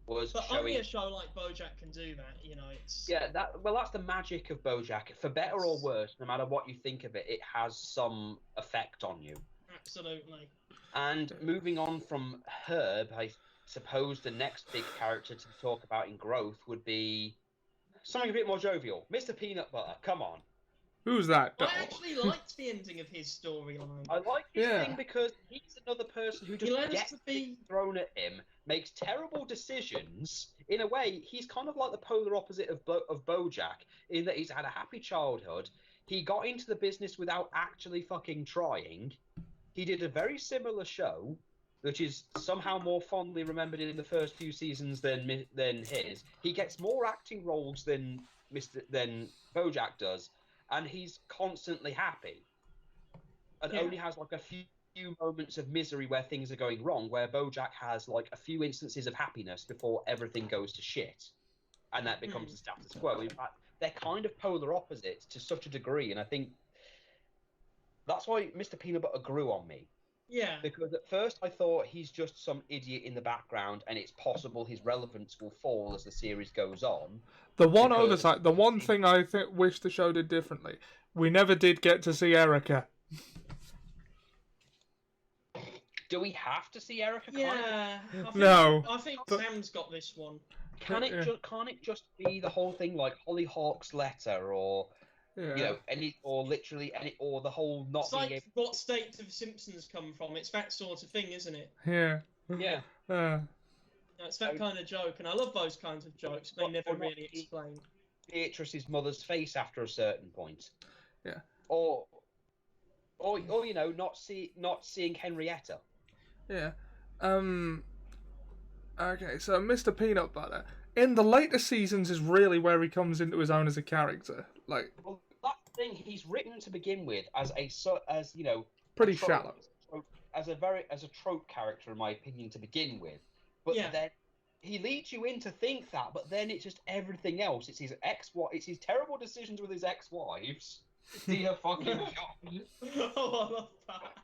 But only a show like BoJack can do that, it's... Yeah, that's the magic of BoJack. For better or worse, no matter what you think of it, it has some effect on you. Absolutely. And moving on from Herb, I suppose the next big character to talk about in growth would be something a bit more jovial. Mr. Peanut Butter, come on. Who's that? I actually liked the ending of his storyline. I like his thing because he's another person who just gets thrown at him, makes terrible decisions. In a way, he's kind of like the polar opposite of BoJack, in that he's had a happy childhood. He got into the business without actually fucking trying. He did a very similar show, which is somehow more fondly remembered in the first few seasons than his. He gets more acting roles than BoJack does, and he's constantly happy, and only has like a few moments of misery where things are going wrong. Where BoJack has like a few instances of happiness before everything goes to shit, and that becomes the status quo. In fact, they're kind of polar opposites to such a degree, and I think that's why Mr. Peanut Butter grew on me. Yeah. Because at first I thought he's just some idiot in the background, and it's possible his relevance will fall as the series goes on. The one oversight, the one thing I wish the show did differently, we never did get to see Erica. Do we have to see Erica? Yeah. I think Sam's got this one. Can't it just be the whole thing like Hollyhock's letter, or or the whole not it's being like able... what state of Simpsons come from? It's that sort of thing, isn't it? Yeah. It's that kind of joke, and I love those kinds of jokes. They never really explain Beatrice's mother's face after a certain point. Yeah. Or not seeing Henrietta. Yeah. Okay, so Mr. Peanut Butter in the later seasons is really where he comes into his own as a character. Like, well, that thing he's written to begin with as pretty shallow, as a trope character in my opinion to begin with. But then he leads you in to think that, but then it's just everything else. It's his it's his terrible decisions with his ex-wives. Dear fucking God. Oh, I love that.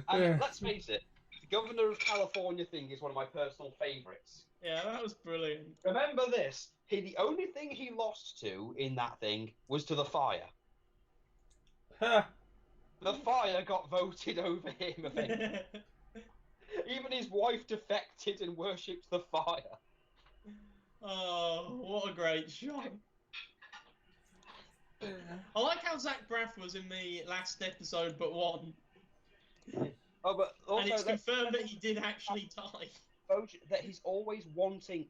And let's face it, the Governor of California thing is one of my personal favourites. Yeah, that was brilliant. Remember this, the only thing he lost to in that thing was to the fire. The fire got voted over him eventually. Even his wife defected and worshipped the fire. Oh, what a great shot. I like how Zach Braff was in the last episode but one. Oh, but also and it's confirmed that he did actually die. That he's always wanting,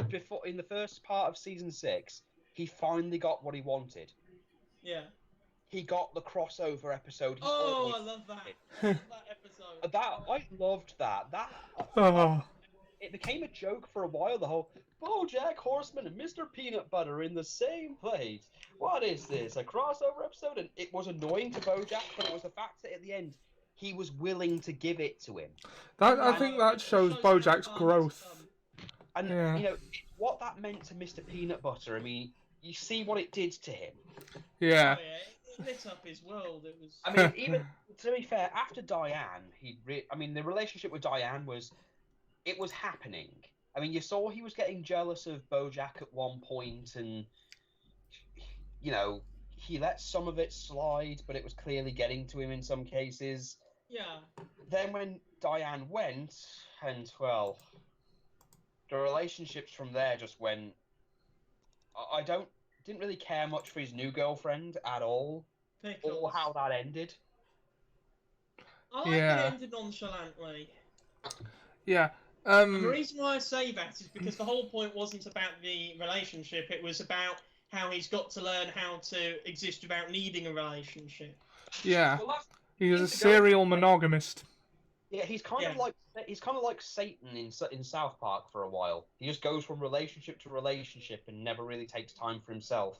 before in the first part of season 6, he finally got what he wanted. Yeah. He got the crossover episode. I love that. I love that episode. I loved that. It became a joke for a while. The whole BoJack Horseman and Mr. Peanut Butter in the same place. What is this? A crossover episode? And it was annoying to BoJack, but it was the fact that at the end he was willing to give it to him. I think that shows BoJack's growth. And what that meant to Mr. Peanut Butter. I mean, you see what it did to him. Yeah. Oh, yeah. It lit up his world. It was. I mean, even to be fair, after Diane, the relationship with Diane was happening. I mean, you saw he was getting jealous of BoJack at one point, and he let some of it slide, but it was clearly getting to him in some cases. Yeah. Then when Diane went, and the relationships from there just went. I don't didn't really care much for his new girlfriend at all, or how that ended. I like that it ended nonchalantly. Yeah. And the reason why I say that is because the whole point wasn't about the relationship, it was about how he's got to learn how to exist without needing a relationship. Yeah. He's a serial monogamist. Yeah, he's kind of like Satan in South Park for a while. He just goes from relationship to relationship and never really takes time for himself.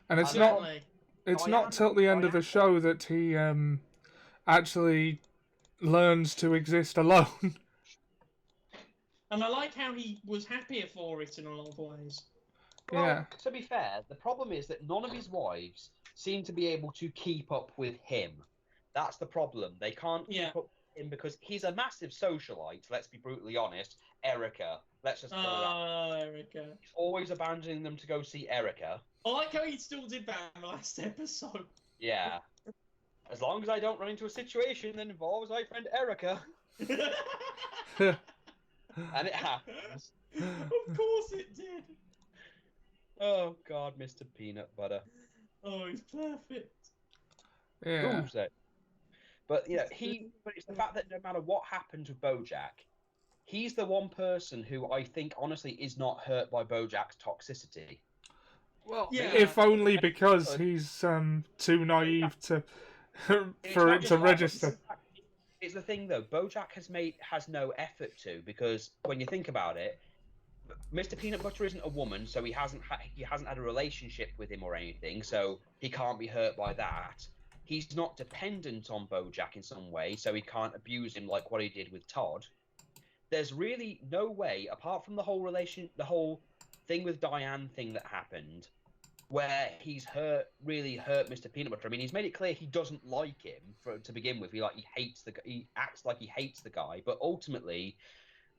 And it's not till the end of the show that he actually learns to exist alone. And I like how he was happier for it in a lot of ways. Well, to be fair, the problem is that none of his wives seem to be able to keep up with him. That's the problem. They can't keep up with him because he's a massive socialite, let's be brutally honest. Erica. Let's just Erica. He's always abandoning them to go see Erica. I like how he still did that in the last episode. Yeah. As long as I don't run into a situation that involves my friend Erica. And it happens. Of course it did. Oh, God, Mr. Peanut Butter. Oh, he's perfect. Yeah. Who's it? But, you know, but it's the fact that no matter what happens with BoJack, he's the one person who I think, honestly, is not hurt by BoJack's toxicity. Well, if only because he's too naive for it to register. It's the thing, though. BoJack has no effort to, because when you think about it, Mr. Peanut Butter isn't a woman, so he hasn't had a relationship with him or anything, so he can't be hurt by that. He's not dependent on BoJack in some way, so he can't abuse him like what he did with Todd. There's really no way, apart from the whole thing with Diane thing that happened, where he's really hurt Mr. Peanut Butter. I mean, he's made it clear he doesn't like him to begin with. He acts like he hates the guy, but ultimately,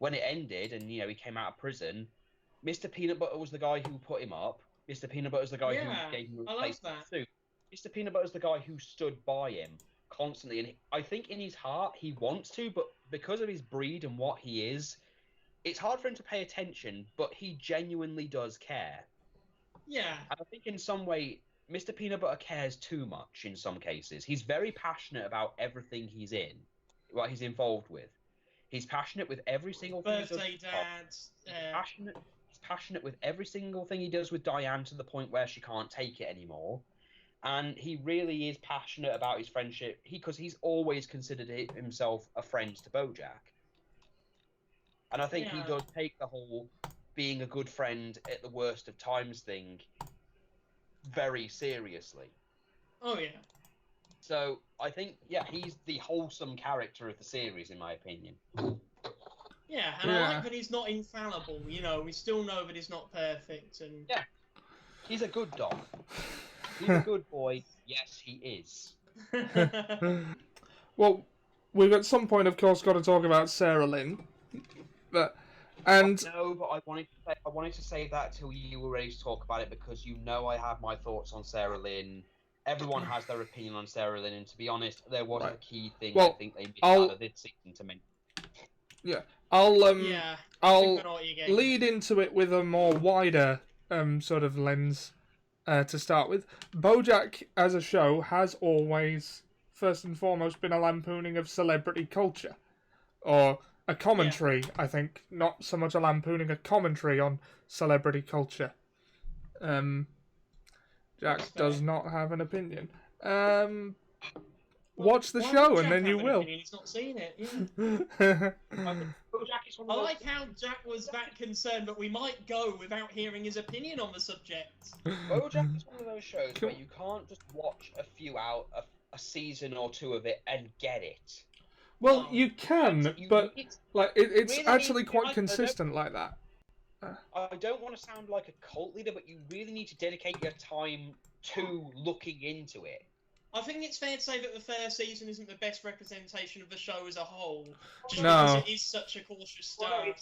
when it ended and he came out of prison, Mr. Peanut Butter was the guy who put him up. Mr. Peanut Butter was the guy who gave him a replacement suit. Mr. Peanut Butter is the guy who stood by him constantly, and I think in his heart he wants to, but because of his breed and what he is, it's hard for him to pay attention. But he genuinely does care. Yeah. And I think in some way, Mr. Peanut Butter cares too much in some cases. He's very passionate about everything he's involved with. He's passionate with every single thing Birthday dads. He's passionate with every single thing he does with Diane to the point where she can't take it anymore. And he really is passionate about his friendship because he's always considered himself a friend to BoJack. And I think he does take the whole being a good friend at the worst of times thing very seriously. Oh, yeah. So, I think, he's the wholesome character of the series, in my opinion. Yeah, and I like that he's not infallible, we still know that he's not perfect, and... Yeah. He's a good dog. He's a good boy. Yes, he is. Well, we've at some point, of course, got to talk about Sarah Lynn. But I wanted to save that till you were ready to talk about it because I have my thoughts on Sarah Lynn. Everyone has their opinion on Sarah Lynn, and to be honest, there was a key thing I think they missed out of this season to mention. Yeah, I'll lead into it with a more wider sort of lens to start with. BoJack as a show has always, first and foremost, been a lampooning of celebrity culture, or a commentary, I think, not so much a lampooning, a commentary on celebrity culture. Jack does not have an opinion. Watch the show and then you will. He's not seen it. I like how Jack was that concerned, but we might go without hearing his opinion on the subject. BoJack is one of those shows where you can't just watch a season or two of it and get it. Well, you can, but it's really actually quite consistent like that. I don't want to sound like a cult leader, but you really need to dedicate your time to looking into it. I think it's fair to say that the first season isn't the best representation of the show as a whole, just because it is such a cautious start. Well, no,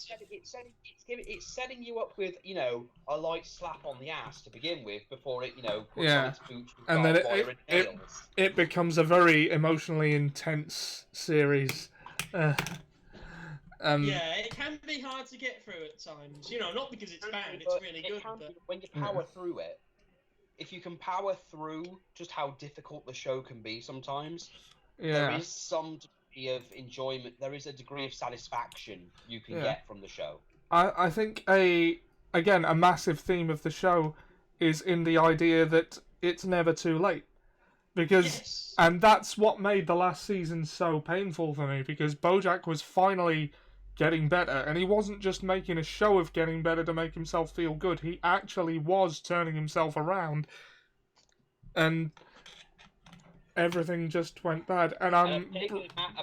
it's setting you up with, a light slap on the ass to begin with before it, puts on its boots with and then it becomes a very emotionally intense series. Yeah, it can be hard to get through at times. Not because it's bad, it's really good. When you power through it, if you can power through just how difficult the show can be sometimes, Yeah. there is some degree of enjoyment. There is a degree of satisfaction you can get from the show. I think a massive theme of the show is in the idea that it's never too late. Because and that's what made the last season so painful for me, because BoJack was finally getting better, and he wasn't just making a show of getting better to make himself feel good. He actually was turning himself around, and everything just went bad. And a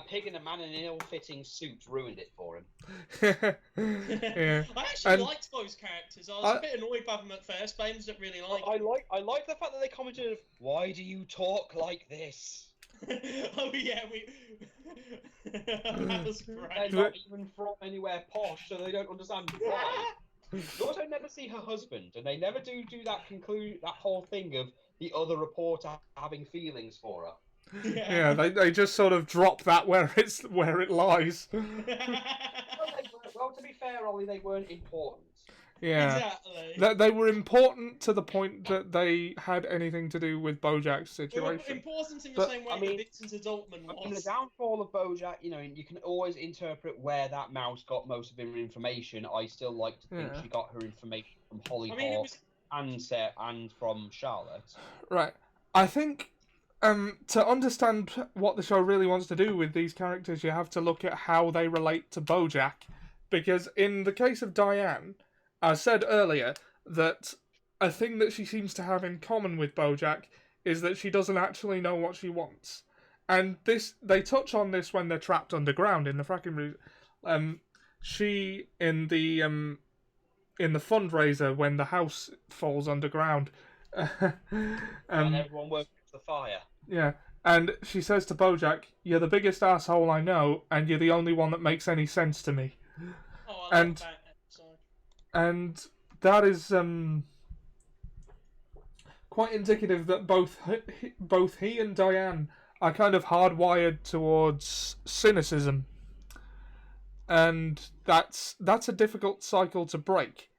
pig and a man in an ill-fitting suit ruined it for him. Yeah. I actually liked those characters. I was a bit annoyed by them at first, but I ended up really liking them. I like the fact that they commented, "Why do you talk like this?" Oh yeah, that was great. They're not even from anywhere posh, so they don't understand why. You also never see her husband, and they never do that whole thing of the other reporter having feelings for her. Yeah, they just sort of drop that where it lies. Well, to be fair, Ollie, they weren't important. Yeah, exactly. They were important to the point that they had anything to do with BoJack's situation. They were important in the same way that Vincent Adultman was. I mean, the downfall of BoJack, you can always interpret where that mouse got most of her information. I still like to think she got her information from Hollyhock and from Charlotte. Right. I think to understand what the show really wants to do with these characters, you have to look at how they relate to BoJack. Because in the case of Diane, I said earlier that a thing that she seems to have in common with BoJack is that she doesn't actually know what she wants. And they touch on this when they're trapped underground in the fracking room. She in the fundraiser when the house falls underground. And everyone works the fire. Yeah, and she says to BoJack, "You're the biggest asshole I know, and you're the only one that makes any sense to me." Oh, I love that episode. And that is quite indicative that both he and Diane are kind of hardwired towards cynicism, and that's a difficult cycle to break.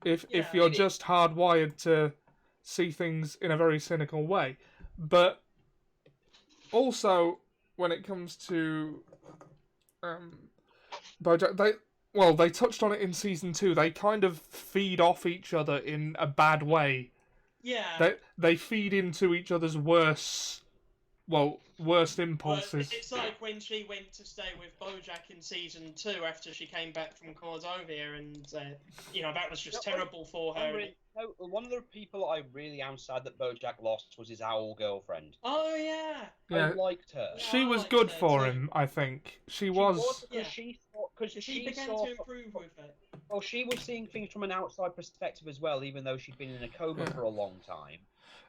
If you're just hardwired to see things in a very cynical way, but also when it comes to BoJack, they touched on it in season 2. They kind of feed off each other in a bad way. Yeah. They feed into each other's worst impulses. It's like when she went to stay with BoJack in season 2 after she came back from Cordovia, and that was just terrible for her. One of the people I really am sad that BoJack lost was his owl girlfriend. Oh yeah. I liked her. She was good for him, I think. She was because she began to improve with it. Well, she was seeing things from an outside perspective as well, even though she'd been in a coma for a long time.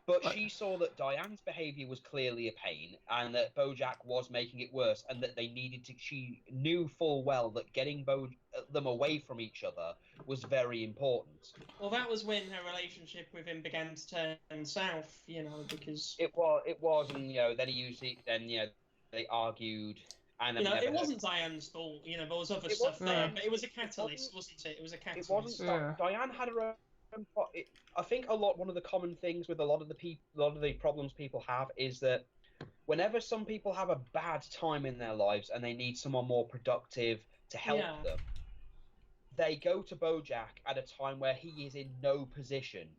But she saw that Diane's behaviour was clearly a pain, and that BoJack was making it worse, and that they needed to. She knew full well that getting them away from each other was very important. Well, that was when her relationship with him began to turn south, because it was, and then they argued. And it wasn't Diane's fault. There was other stuff there, but it was a catalyst, wasn't it? It was a catalyst. It wasn't. Diane had her own. I think one of the common things with a lot of the problems people have is that whenever some people have a bad time in their lives and they need someone more productive to help them, they go to BoJack at a time where he is in no position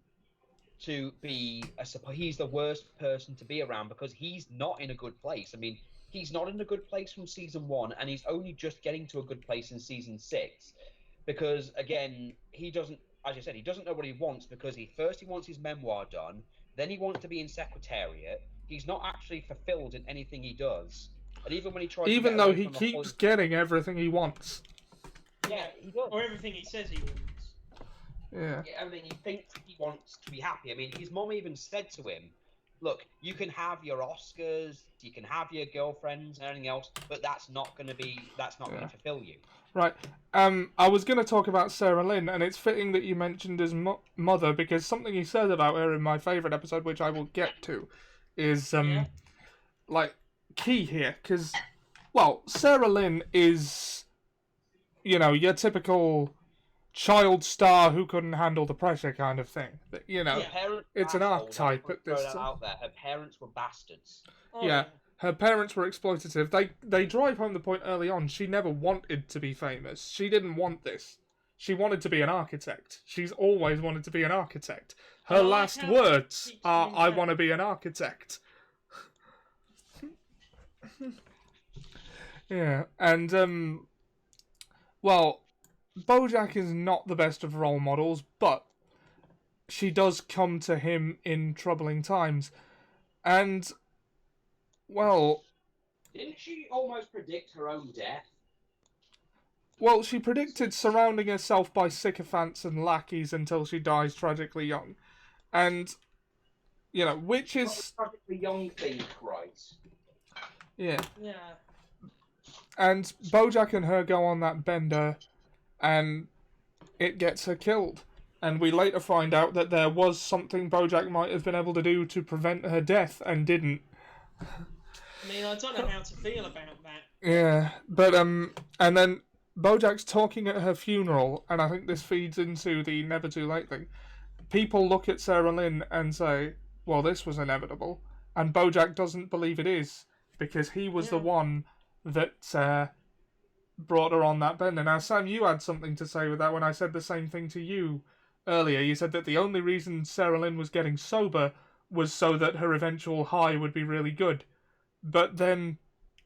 to be he's the worst person to be around, because he's not in a good place. I mean, he's not in a good place from season 1, and he's only just getting to a good place in season 6, because again, he doesn't. As you said, he doesn't know what he wants, because he wants his memoir done, then he wants to be in Secretariat. He's not actually fulfilled in anything he does, and even when he tries, even though he keeps getting everything he wants. Yeah, he does, or everything he says he wants. Yeah. I mean, he thinks he wants to be happy. I mean, his mom even said to him, "Look, you can have your Oscars, you can have your girlfriends and everything else, but that's not going to fulfill you." Right. I was going to talk about Sarah Lynn, and it's fitting that you mentioned his mother, because something he says about her in my favourite episode, which I will get to, is key here. Because, Sarah Lynn is, your typical child star who couldn't handle the pressure kind of thing. You know, Parents it's an assholes, archetype at this throw that time. out there. Her parents were bastards. Oh, Yeah. Her parents were exploitative. They drive home the point early on. She never wanted to be famous. She didn't want this. She wanted to be an architect. She's always wanted to be an architect. Her last words are, "I want to be an architect." Yeah, and well, BoJack is not the best of role models, but she does come to him in troubling times, and well, Didn't she almost predict her own death? well, she predicted surrounding herself by sycophants and lackeys until she dies tragically young, and you know, which is Tragically young thing, Christ. yeah. Yeah. And BoJack and her go on that bender, and it gets her killed. And we later find out that there was something BoJack might have been able to do to prevent her death, and didn't. I mean, I don't know how to feel about that. Yeah, but and then BoJack's talking at her funeral, and I think this feeds into the never too late thing. People look at Sarah Lynn and say, "Well, this was inevitable," and BoJack doesn't believe it is, because he was the one that brought her on that bender. Now, Sam, you had something to say with that when I said the same thing to you earlier. You said that the only reason Sarah Lynn was getting sober was so that her eventual high would be really good. But then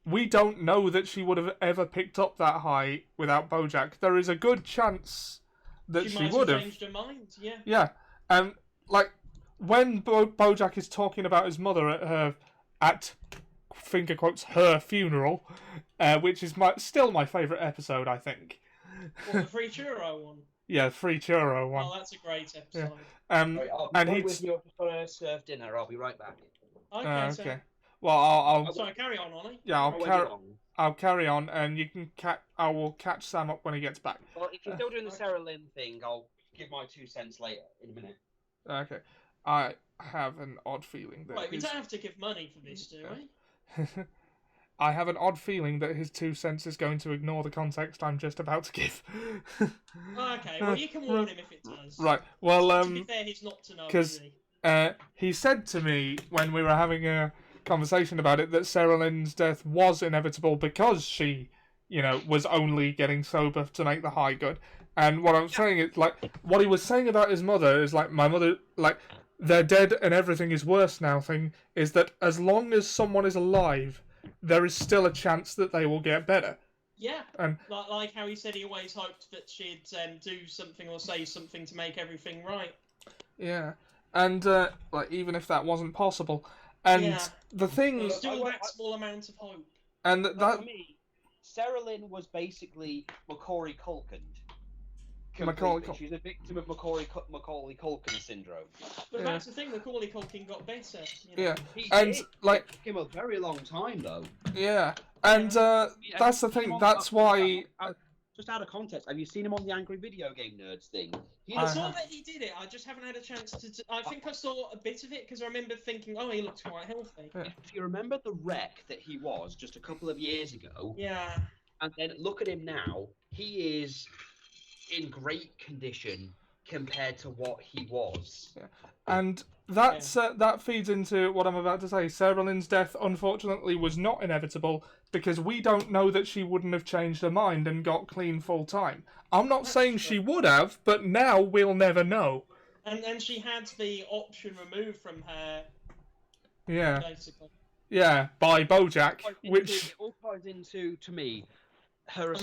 we don't know that she would have ever picked up that high without BoJack. There is a good chance that she would have changed her mind. Yeah. Yeah, and like when BoJack is talking about his mother at finger quotes her funeral, which is still my favourite episode, I think. What, the free churro one? Yeah, free churro one. Oh, that's a great episode. Yeah. And he's with you. I've just got to serve dinner. I'll be right back. Okay. So, okay. Well, I'll sorry, carry on, Ollie. yeah, I'll carry on, and you can I will catch Sam up when he gets back. Well, if you're still doing the Sarah Lynn thing, I'll give my 2 cents later in a minute. Okay. I have an odd feeling that Right, we don't have to give money for this, do we? I have an odd feeling that his 2 cents is going to ignore the context I'm just about to give. Okay, well, you can warn him if it does. Right, well, To be fair, he's not to know, because is he? he said to me when we were having a conversation about it that Sarah Lynn's death was inevitable because she, you know, was only getting sober to make the high good. And what I'm saying is, like, what he was saying about his mother is, like, my mother, like, they're dead and everything is worse now thing, is that as long as someone is alive, there is still a chance that they will get better. Yeah, And like how he said he always hoped that she'd do something or say something to make everything right. yeah, and like even if that wasn't possible, and the thing, Still that small amount of hope. and that For me, Sarah Lynn was basically Macaulay Culkin. Macaulay She's a victim of Macaulay Culkin syndrome. But that's the thing, Macaulay Culkin got better. You know? yeah, He and did. like It took him a very long time, though. yeah, and that's the thing. That's why. Just out of context, have you seen him on the Angry Video Game Nerds thing? I saw that he did it. I just haven't had a chance to. I think I saw a bit of it because I remember thinking, "Oh, he looks quite healthy." Yeah. If you remember the wreck that he was just a couple of years ago, Yeah. and then look at him now, he is in great condition compared to what he was. Yeah. And that's that feeds into what I'm about to say. Sarah Lynn's death, unfortunately, was not inevitable because we don't know that she wouldn't have changed her mind and got clean full time. I'm not saying she would have, but now we'll never know. And she had the option removed from her. Yeah. Basically. Yeah, by BoJack, which it all ties into, to me, her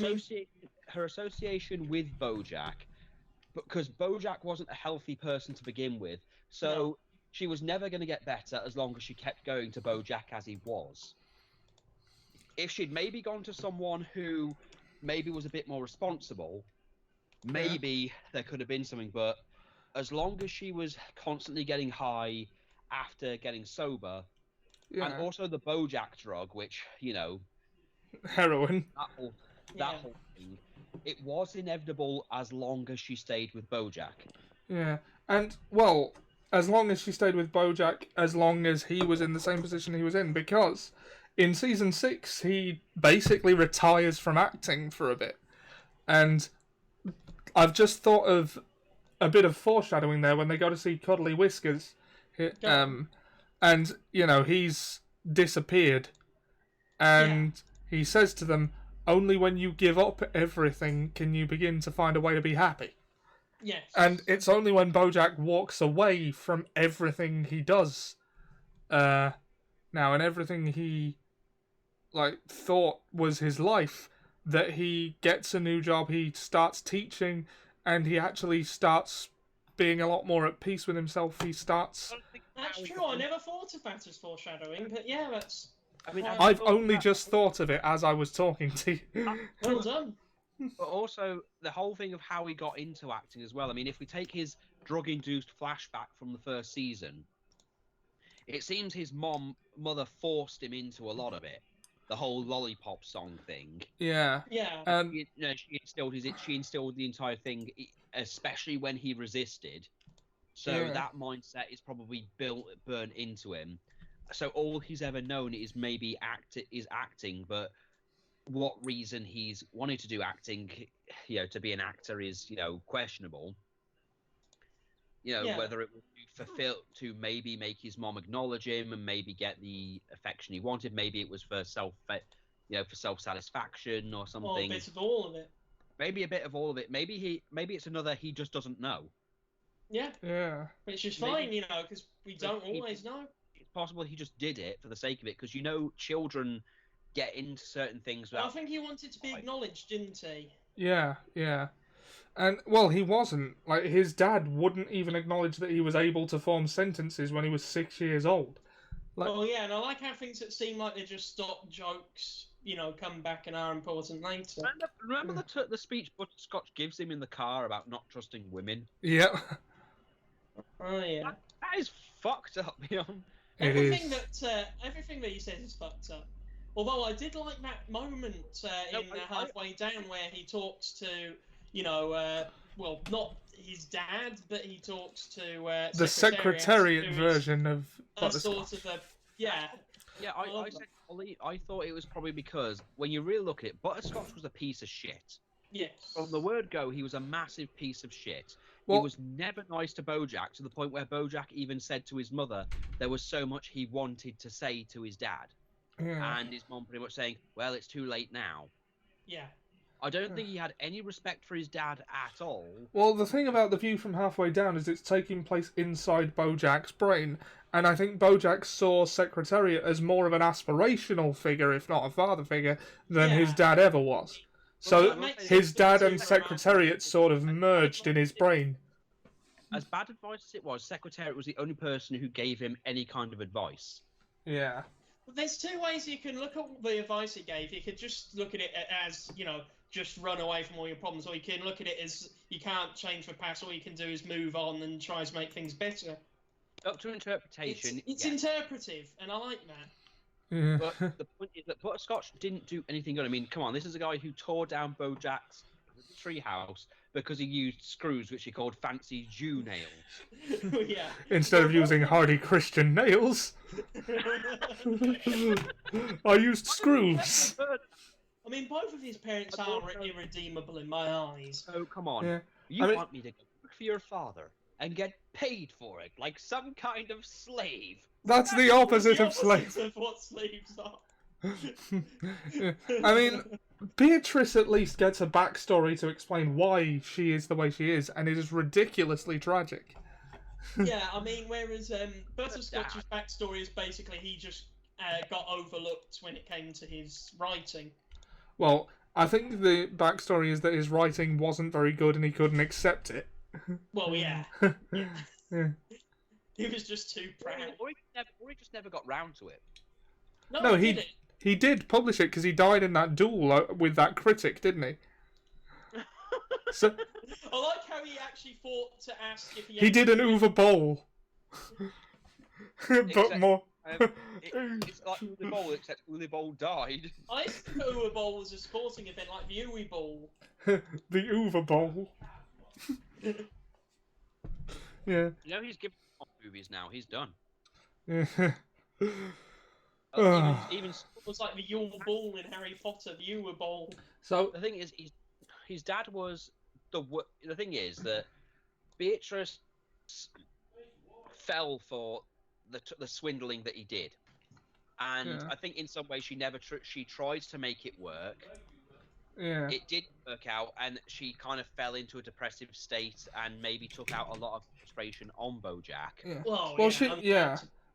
association with BoJack, because BoJack wasn't a healthy person to begin with, so she was never going to get better as long as she kept going to BoJack as he was. If she'd maybe gone to someone who maybe was a bit more responsible, maybe there could have been something, but as long as she was constantly getting high after getting sober, and also the BoJack drug, which, you know, heroin. That whole thing, it was inevitable as long as she stayed with BoJack. Yeah, and, well, as long as she stayed with BoJack, as long as he was in the same position he was in, because in Season 6, he basically retires from acting for a bit. And I've just thought of a bit of foreshadowing there when they go to see Cuddly Whiskers. And, you know, he's disappeared. And he says to them, only when you give up everything can you begin to find a way to be happy. Yes. And it's only when BoJack walks away from everything he does now, and everything he thought was his life, that he gets a new job, he starts teaching, and he actually starts being a lot more at peace with himself. He starts... That's true, I never thought of that as foreshadowing, but yeah, that's... I mean, I've only just thought of it as I was talking to you. Well done. But also, the whole thing of how he got into acting as well. I mean, if we take his drug-induced flashback from the first season, it seems his mother forced him into a lot of it. The whole lollipop song thing. Yeah. Yeah. She instilled the entire thing, especially when he resisted. So that mindset is probably burnt into him. So all he's ever known is maybe acting, but what reason he's wanted to do acting, to be an actor is, questionable. Whether it would to maybe make his mom acknowledge him and maybe get the affection he wanted. Maybe it was for self-satisfaction or something. Or a bit of all of it. Maybe a bit of all of it. Maybe it's another he just doesn't know. Yeah. Yeah. Which is fine, because we don't always know. It's possible he just did it for the sake of it, because children get into certain things. Well, I think he wanted to be acknowledged, didn't he? Yeah. And, well, he wasn't. His dad wouldn't even acknowledge that he was able to form sentences when he was 6 years old. And I like how things that seem like they're just stock jokes, come back and are important later. Remember the speech Butterscotch gives him in the car about not trusting women? Yeah. Oh, yeah. That is fucked up, Everything that he says is fucked up. Although I did like that moment Halfway Down where he talks to, not his dad, but he talks to the Secretariat version of Butterscotch. Sort of yeah. Yeah, I thought it was probably because when you really look at it, Butterscotch was a piece of shit. Yes. From the word go, he was a massive piece of shit. Well, he was never nice to BoJack, to the point where BoJack even said to his mother there was so much he wanted to say to his dad. Yeah. And his mom pretty much saying, well, it's too late now. Yeah. I don't think he had any respect for his dad at all. Well, the thing about The View from Halfway Down is it's taking place inside BoJack's brain, and I think BoJack saw Secretariat as more of an aspirational figure, if not a father figure, than his dad ever was. So his dad and Secretariat sort of merged in his brain. As bad advice as it was, Secretariat was the only person who gave him any kind of advice. Yeah. There's two ways you can look at the advice he gave. You could just look at it as, just run away from all your problems, or you can look at it as you can't change the past, all you can do is move on and try to make things better. Up to interpretation. It's interpretive, and I like that. Yeah. But the point is that Butterscotch didn't do anything good. I mean, come on, this is a guy who tore down BoJack's treehouse because he used screws which he called fancy Jew nails. Yeah. Instead of using hardy Christian nails, I used screws. I mean, both of his parents are irredeemable in my eyes. Oh, come on. Yeah. You want me to go work for your father and get paid for it, like some kind of slave? That's the opposite of slave. Of what slaves are. I mean, Beatrice at least gets a backstory to explain why she is the way she is, and it is ridiculously tragic. Yeah, I mean, whereas Butterscotch's backstory is basically he just got overlooked when it came to his writing. Well, I think the backstory is that his writing wasn't very good and he couldn't accept it. Well, yeah. Yeah. He was just too proud. Or he just never got round to it. No, he did publish it because he died in that duel with that critic, didn't he? So I like how he actually fought to ask if he did an Uwe Boll. But more... It's like Uwe Boll, except Uwe Boll died. I think Uwe Boll was a sporting event like the Uwe Boll. The Uwe Boll. Yeah. He's given up movies now. He's done. Yeah. Even it was like the Yule Ball in Harry Potter, the Uwe Boll. So the thing is, his dad was the thing is that Beatrice fell for the swindling that he did, and I think in some way she never she tried to make it work. Yeah. It didn't work out, and she kind of fell into a depressive state and maybe took out a lot of frustration on BoJack. Yeah. Well,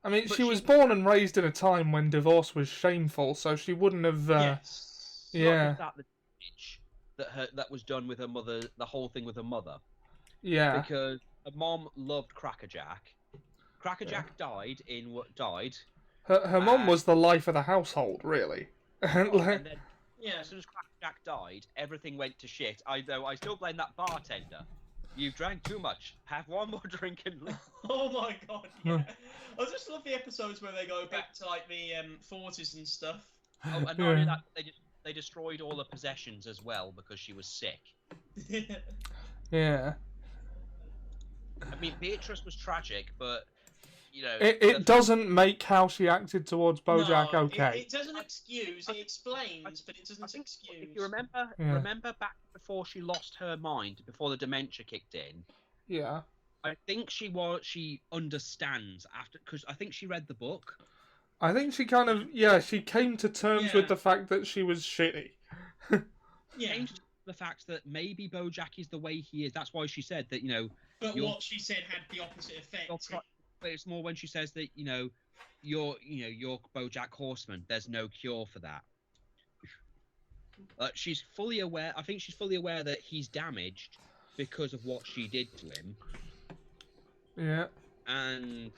I mean, But she was born and raised in a time when divorce was shameful, so she wouldn't have. yes. Not just that, the damage that was done with her mother, the whole thing with her mother. Yeah. Because her mom loved Crackerjack. Crackerjack died. Her mom was the life of the household, really. And then, Yeah. as soon as Crackerjack died, everything went to shit. I still blame that bartender. You drank too much. Have one more drink and leave. Oh my god, yeah. I just love the episodes where they go back to like the 40s and stuff. Oh, and not only that, they destroyed all her possessions as well because she was sick. Yeah. I mean, Beatrice was tragic, but it doesn't make how she acted towards BoJack okay. It doesn't excuse. It explains, but it doesn't excuse. If you remember back before she lost her mind, before the dementia kicked in. Yeah. I think she understands after, because I think she read the book. I think she kind of she came to terms with the fact that she was shitty. Came to the fact that maybe BoJack is the way he is. That's why she said that But what she said had the opposite effect. But it's more when she says that you're BoJack Horseman. There's no cure for that. She's fully aware. I think she's fully aware that he's damaged because of what she did to him. Yeah. And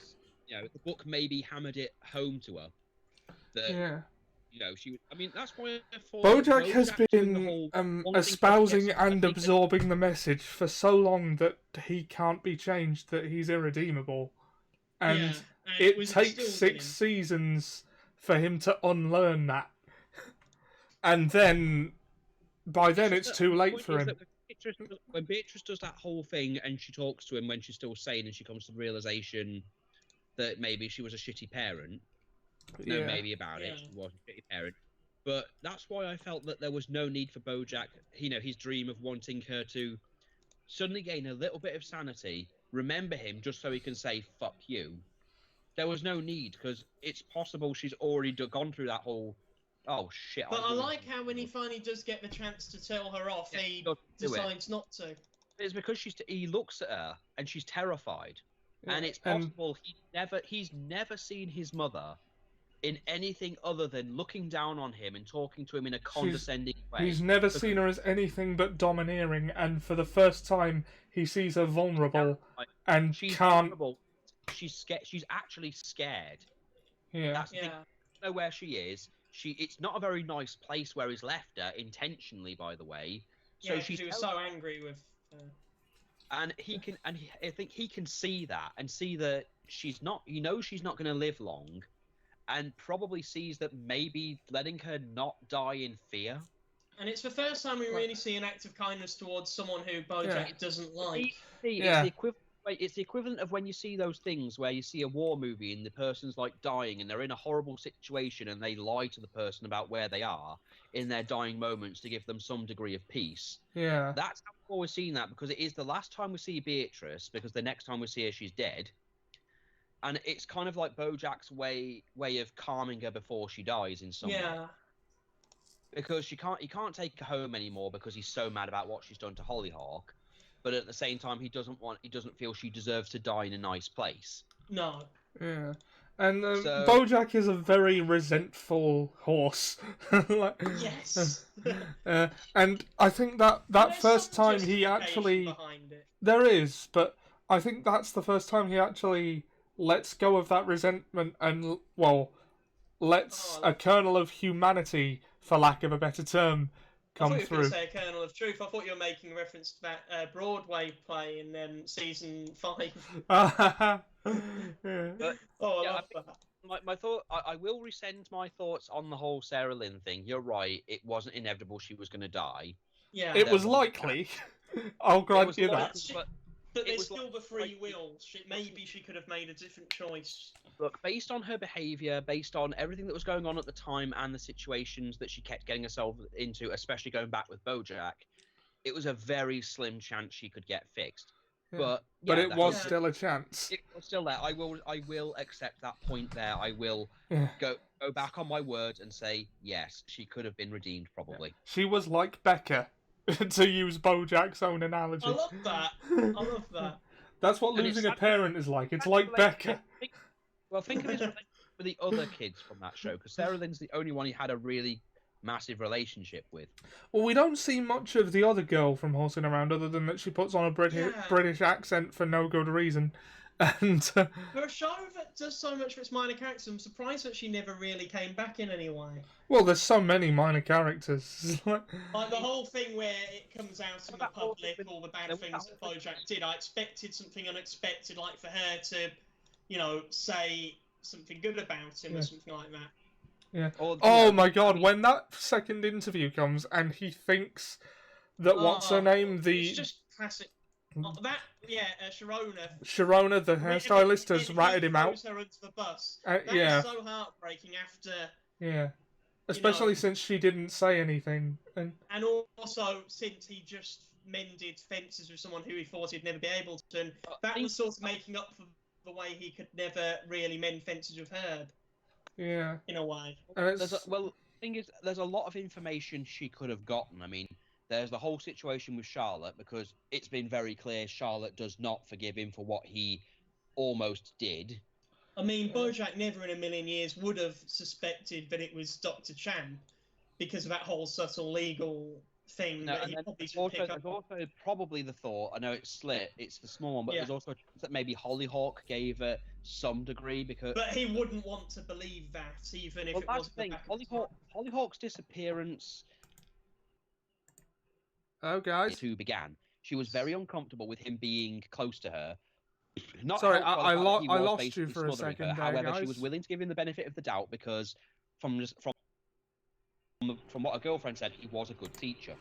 the book maybe hammered it home to her. That, she. I mean, that's why I thought BoJack has been espousing and absorbing the message for so long that he can't be changed, that he's irredeemable. And it takes 6 seasons for him to unlearn that. And then, by then, it's too late for him. When Beatrice does that whole thing and she talks to him when she's still sane and she comes to the realization that maybe she was a shitty parent. No, maybe about it. She was a shitty parent. But that's why I felt that there was no need for BoJack, his dream of wanting her to suddenly gain a little bit of sanity, remember him just so he can say, fuck you. There was no need, because it's possible she's already gone through that whole, oh shit. But I like how when he finally does get the chance to tell her off, he decides not to. It's because he looks at her and she's terrified. And it's possible he's never seen his mother in anything other than looking down on him and talking to him in a condescending way. He's never seen her as anything but domineering, and for the first time he sees her vulnerable and she's can't. Vulnerable. She's scared. She's actually scared. Yeah. That's the thing. I know where she is. It's not a very nice place where he's left her intentionally, by the way. So she was so angry with. And I think he can see that and see that she's not. He knows she's not going to live long, and probably sees that maybe letting her not die in fear. And it's the first time we really see an act of kindness towards someone who BoJack doesn't like. It's the equivalent of when you see those things where you see a war movie and the person's like dying and they're in a horrible situation and they lie to the person about where they are in their dying moments to give them some degree of peace. Yeah. That's how we've always seen that, because it is the last time we see Beatrice, because the next time we see her, she's dead. And it's kind of like BoJack's way of calming her before she dies in some way. Because he can't take her home anymore because he's so mad about what she's done to Hollyhock. But at the same time, he doesn't feel she deserves to die in a nice place. No. Yeah. And BoJack is a very resentful horse. Yes. And I think that first time he actually... There is, but I think that's the first time he actually lets go of that resentment and, lets a kernel of humanity, for lack of a better term, come through. I thought you were going to say a kernel of truth. I thought you were making a reference to that Broadway play in season 5. I love that. My thought. I will rescind my thoughts on the whole Sarah Lynn thing. You're right. It wasn't inevitable she was going to die. Yeah. It was likely. I'll grant you that. But there's still the free will. Maybe she could have made a different choice. Look, based on her behaviour, based on everything that was going on at the time and the situations that she kept getting herself into, especially going back with BoJack, it was a very slim chance she could get fixed. Yeah. But But yeah, it was still a chance. It was still there. I will accept that point there. I will go back on my word and say yes, she could have been redeemed probably. Yeah. She was like Becca, to use BoJack's own analogy. I love that. I love that. That's what losing a parent is like. It's like Becca. Well, think of his relationship with the other kids from that show, because Sarah Lynn's the only one he had a really massive relationship with. Well, we don't see much of the other girl from Horsing Around, other than that she puts on a British accent for no good reason. And for a show that does so much for its minor characters, I'm surprised that she never really came back in any way. Well, there's so many minor characters. Like the whole thing where it comes out in the public, all the bad things that BoJack did. I expected something unexpected, like for her to, say something good about him or something like that. Yeah. Oh my God! When that second interview comes and he thinks that what's her name, it's just classic. Sharona. Sharona, the hairstylist, has ratted him out. Her into the bus. Yeah. So heartbreaking after. Yeah. Especially since she didn't say anything. And also since he just mended fences with someone who he thought he'd never be able to. And that was sort of making up for the way he could never really mend fences with Herb. Yeah. In a way. The thing is, there's a lot of information she could have gotten. I mean, there's the whole situation with Charlotte, because it's been very clear Charlotte does not forgive him for what he almost did. I mean, BoJack never in a million years would have suspected that it was Dr. Champ because of that whole subtle legal thing that he probably should pick up. There's also probably the thought, I know it's the small one, but there's also a chance that maybe Hollyhock gave it some degree because... But he wouldn't want to believe that, even if it wasn't the thing. Hollyhock's disappearance... Oh, guys. ...who began. She was very uncomfortable with him being close to her. Sorry, I lost you for a second there, However, guys. she was willing to give him the benefit of the doubt because from what a girlfriend said, he was a good teacher.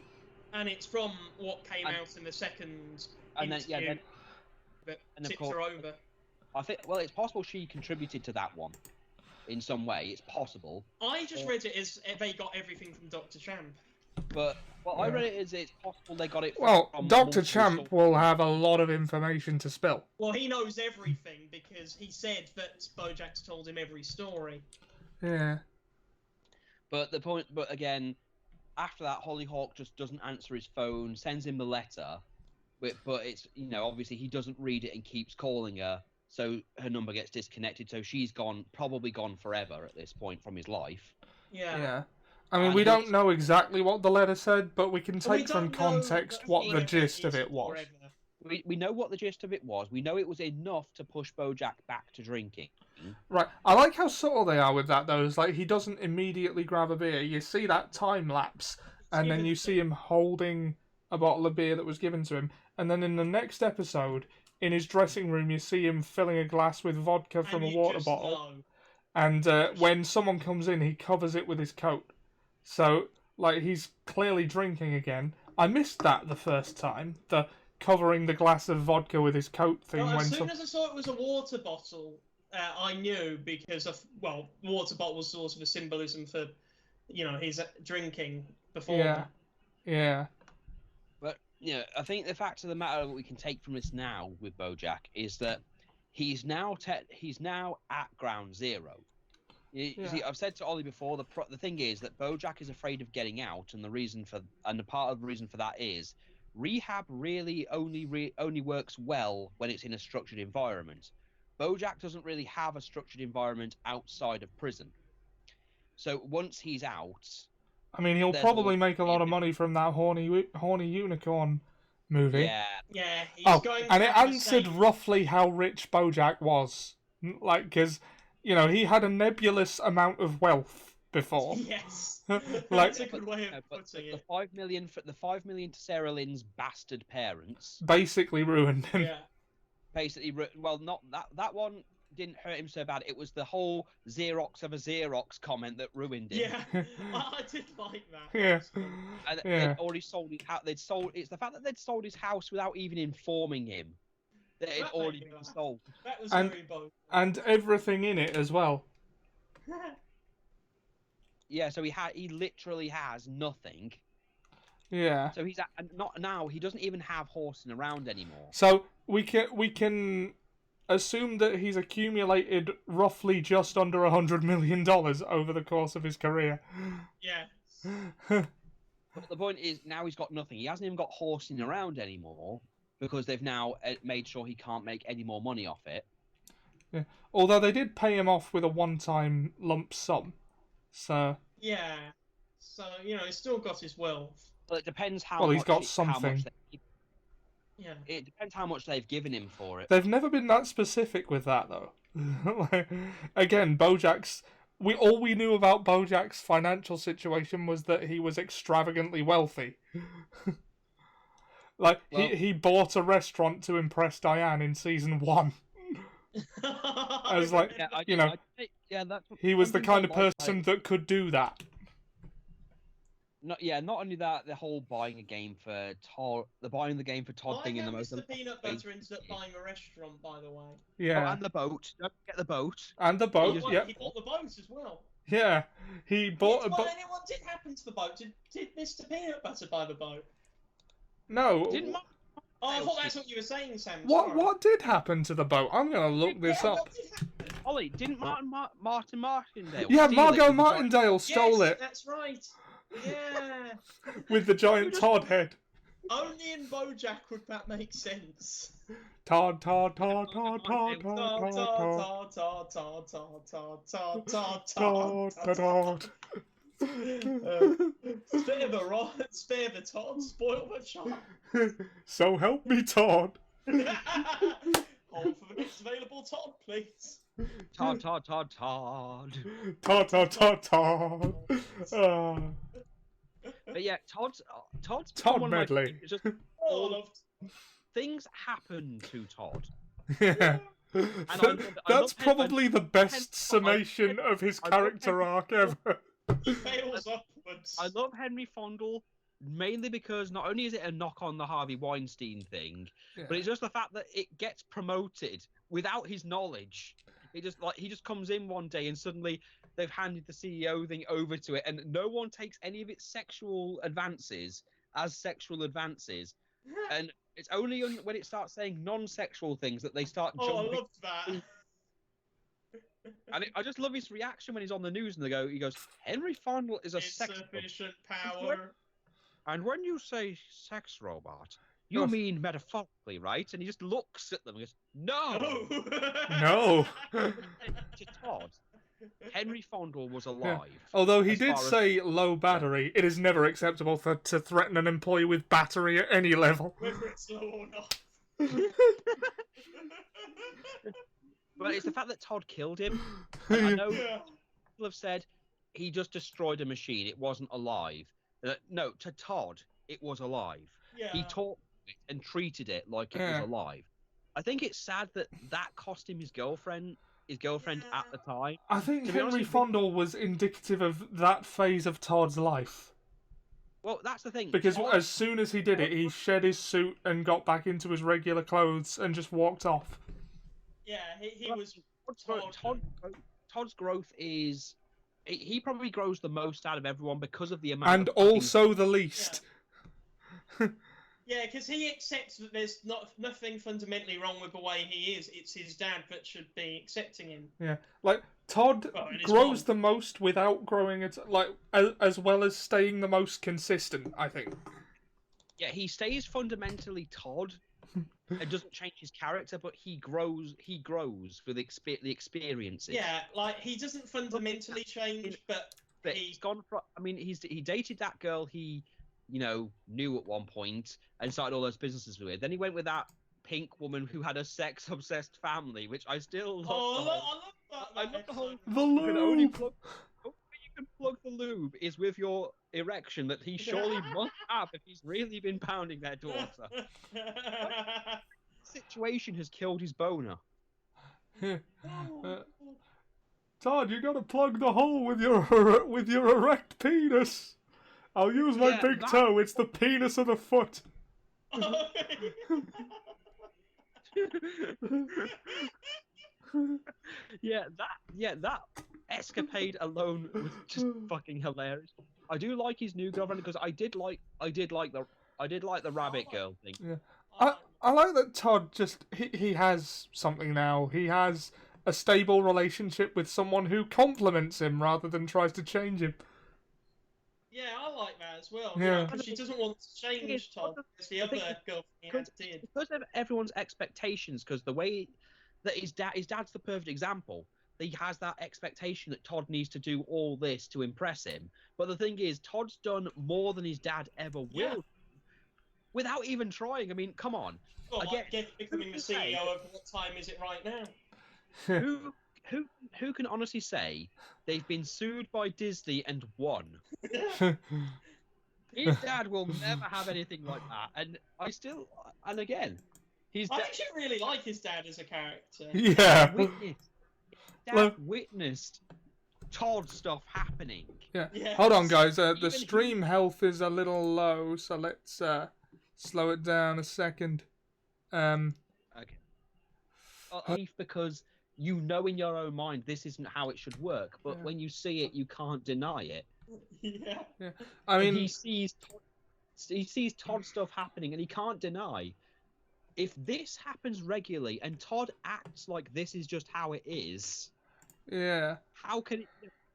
And it's from what came out in the second interview that tipped her over. I think, well, it's possible she contributed to that one in some way. It's possible. I just read it as they got everything from Dr. Champ. But I read it as it's possible they got it from... Well, Dr. Champ will have a lot of information to spill. Well, he knows everything because he said that BoJack's told him every story. Yeah. But again, after that, Hollyhock just doesn't answer his phone, sends him the letter, but it's, obviously he doesn't read it and keeps calling her, so her number gets disconnected, so she's probably gone forever at this point from his life. Yeah. I mean, we don't know exactly what the letter said, but we can take from context what the gist of it was. We know what the gist of it was. We know it was enough to push BoJack back to drinking. Right. I like how subtle they are with that, though. It's like he doesn't immediately grab a beer. You see that time lapse, and then you see him holding a bottle of beer that was given to him. And then in the next episode, in his dressing room, you see him filling a glass with vodka from a water bottle. And when someone comes in, he covers it with his coat. So, he's clearly drinking again. I missed that the first time. The covering the glass of vodka with his coat thing. As soon as I saw it was a water bottle, I knew because water bottle was sort of a symbolism for, his drinking before. Yeah. But, I think the fact of the matter that we can take from this now with BoJack is that he's now at ground zero. You see, I've said to Ollie before, the thing is that BoJack is afraid of getting out, and part of the reason for that is rehab really only works well when it's in a structured environment. BoJack doesn't really have a structured environment outside of prison. So once he's out, I mean, he'll probably make a lot of money from that horny unicorn movie. Yeah. And it answered roughly how rich BoJack was, because. He had a nebulous amount of wealth before. Yes, that's a good way of putting it. The $5 million to Sarah Lynn's bastard parents basically ruined him. Yeah. Basically, not that one didn't hurt him so bad. It was the whole Xerox of a Xerox comment that ruined him. Yeah, I did like that. Yeah. And they'd already sold his house. It's the fact that they'd sold his house without even informing him. That it had already been sold. That was very bold. And everything in it as well. Yeah, so he literally has nothing. Yeah. So he's not now. He doesn't even have horsing around anymore. So we can assume that he's accumulated roughly just under $100 million over the course of his career. Yeah. But the point is, now he's got nothing. He hasn't even got horsing around anymore because they've now made sure he can't make any more money off it. Yeah. Although they did pay him off with a one-time lump sum. So. Yeah. So, he's still got his wealth. Well, it depends how Well, much. he's got something. Yeah. It depends how much they've given him for it. They've never been that specific with that, though. Again, BoJack's... All we knew about BoJack's financial situation was that he was extravagantly wealthy. He bought a restaurant to impress Diane in season 1. As he was the kind of person that could do that. Not only that, the whole buying a game for Todd, buying the game for Todd thing in the most. Mr. Peanut Butter ended up buying a restaurant, by the way. Yeah. Oh, and the boat. Don't forget the boat. And the boat. Yeah. He bought the boat as well. Yeah, he bought a boat. And what did happen to the boat? Did Mr. Peanut Butter buy the boat? No. I thought that's what you were saying, Sam. What did happen to the boat? I'm gonna look this up. Ollie, didn't Martin Martindale? Yeah, Margot Martindale stole it. That's right. Yeah. With the giant Todd head. Only in BoJack would that make sense. Todd. Todd. Spare the rod, spare the Todd, spoil the child. So help me, Todd. Hold for the next available Todd, please. Todd. But yeah, Todd's Todd medley. Just all of things happen to Todd. Yeah. That's probably the best summation of his character arc ever. He fails upwards. I love Henry Fondle mainly because not only is it a knock on the Harvey Weinstein thing, but it's just the fact that it gets promoted without his knowledge. He just comes in one day and suddenly they've handed the CEO thing over to it, and no one takes any of its sexual advances as sexual advances. And it's only when it starts saying non-sexual things that they start jumping. I loved that. And I just love his reaction when he's on the news and he goes, Henry Fondle is a sex sufficient power. And when you say sex robot, you mean metaphorically, right? And he just looks at them and goes, no! No! To Todd, Henry Fondle was alive. Yeah. Although he did say low battery, it is never acceptable to threaten an employee with battery at any level. Whether it's low or not. But it's the fact that Todd killed him. I know people have said he just destroyed a machine. It wasn't alive. No, to Todd, it was alive. Yeah. He talked it and treated it like it was alive. I think it's sad that cost him his girlfriend at the time. I think Henry Fondle was indicative of that phase of Todd's life. Well, that's the thing. Because as soon as he did it, he shed his suit and got back into his regular clothes and just walked off. Yeah, he was... Todd's growth is... He probably grows the most out of everyone because of the amount and also the least. Yeah, because he accepts that there's nothing fundamentally wrong with the way he is. It's his dad that should be accepting him. Yeah, Todd grows the most without growing it, as well as staying the most consistent, I think. Yeah, he stays fundamentally Todd. It doesn't change his character, but he grows for the experiences. Yeah, he doesn't fundamentally change, but he's gone from. I mean, he dated that girl he, knew at one point and started all those businesses with. Then he went with that pink woman who had a sex-obsessed family, which I still love. I love the whole. The lube. You can plug the lube is with your erection that he surely must have if he's really been pounding their daughter. Situation has killed his boner. Todd, you gotta plug the hole with your erect penis. I'll use my big toe. It's the penis of the foot. that escapade alone was just fucking hilarious. I do like his new girlfriend because I did like the rabbit girl thing. Yeah. I like that Todd just he has something now. He has a stable relationship with someone who compliments him rather than tries to change him. Yeah, I like that as well. Yeah. Because she doesn't want to change Todd, as the other girlfriend he had did. Because of everyone's expectations, because the way that his dad's the perfect example. He has that expectation that Todd needs to do all this to impress him. But the thing is, Todd's done more than his dad ever will, without even trying. I mean, come on. Well, Again, becoming the CEO of What Time Is It Right Now? Who can honestly say they've been sued by Disney and won? His dad will never have anything like that, and again, I actually really like his dad as a character. Yeah. Witnessed Todd stuff happening. Yeah. Yes. Hold on, guys. The stream health is a little low, so let's slow it down a second. Okay. Because you know in your own mind this isn't how it should work, but when you see it, you can't deny it. Yeah. I mean, he sees Todd stuff happening, and he can't deny. If this happens regularly, and Todd acts like this is just how it is, how can it?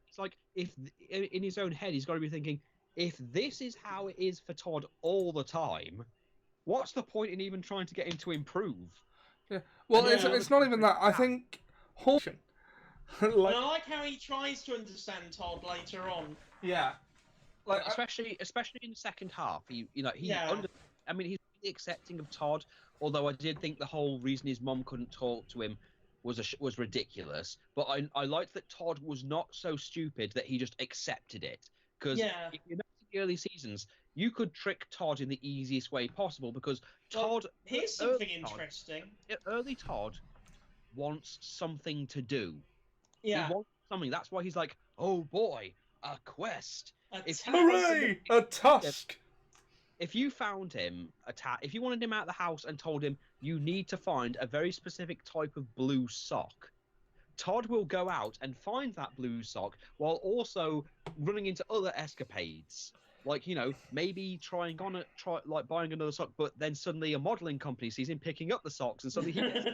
It's like if in his own head he's got to be thinking, if this is how it is for Todd all the time, what's the point in even trying to get him to improve? Yeah. Well, it's not even that. I think Horseman. And I like how he tries to understand Todd later on. Yeah. Like especially in the second half, he's really accepting of Todd. Although I did think the whole reason his mom couldn't talk to him was ridiculous. But I liked that Todd was not so stupid that he just accepted it. Because if you know the early seasons, you could trick Todd in the easiest way possible. Because Todd, here's something interesting. Early Todd wants something to do. Yeah. He wants something. That's why he's like, oh boy, a quest. Hooray! A tusk! If you found him if you wanted him out of the house and told him you need to find a very specific type of blue sock, Todd will go out and find that blue sock while also running into other escapades. Like, maybe buying another sock, but then suddenly a modeling company sees him picking up the socks and suddenly he gets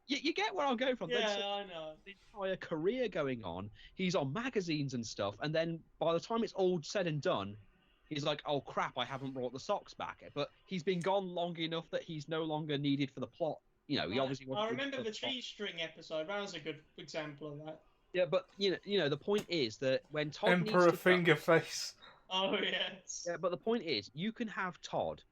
you get where I'm going from. Yeah, I know. The entire career going on, he's on magazines and stuff, and then by the time it's all said and done, he's like, oh crap, I haven't brought the socks back. But he's been gone long enough that he's no longer needed for the plot. He obviously wasn't. I remember the cheese string episode. That was a good example of that. Yeah, but the point is that when Todd Emperor Fingerface. Oh yes. Yeah, but the point is, you can have Todd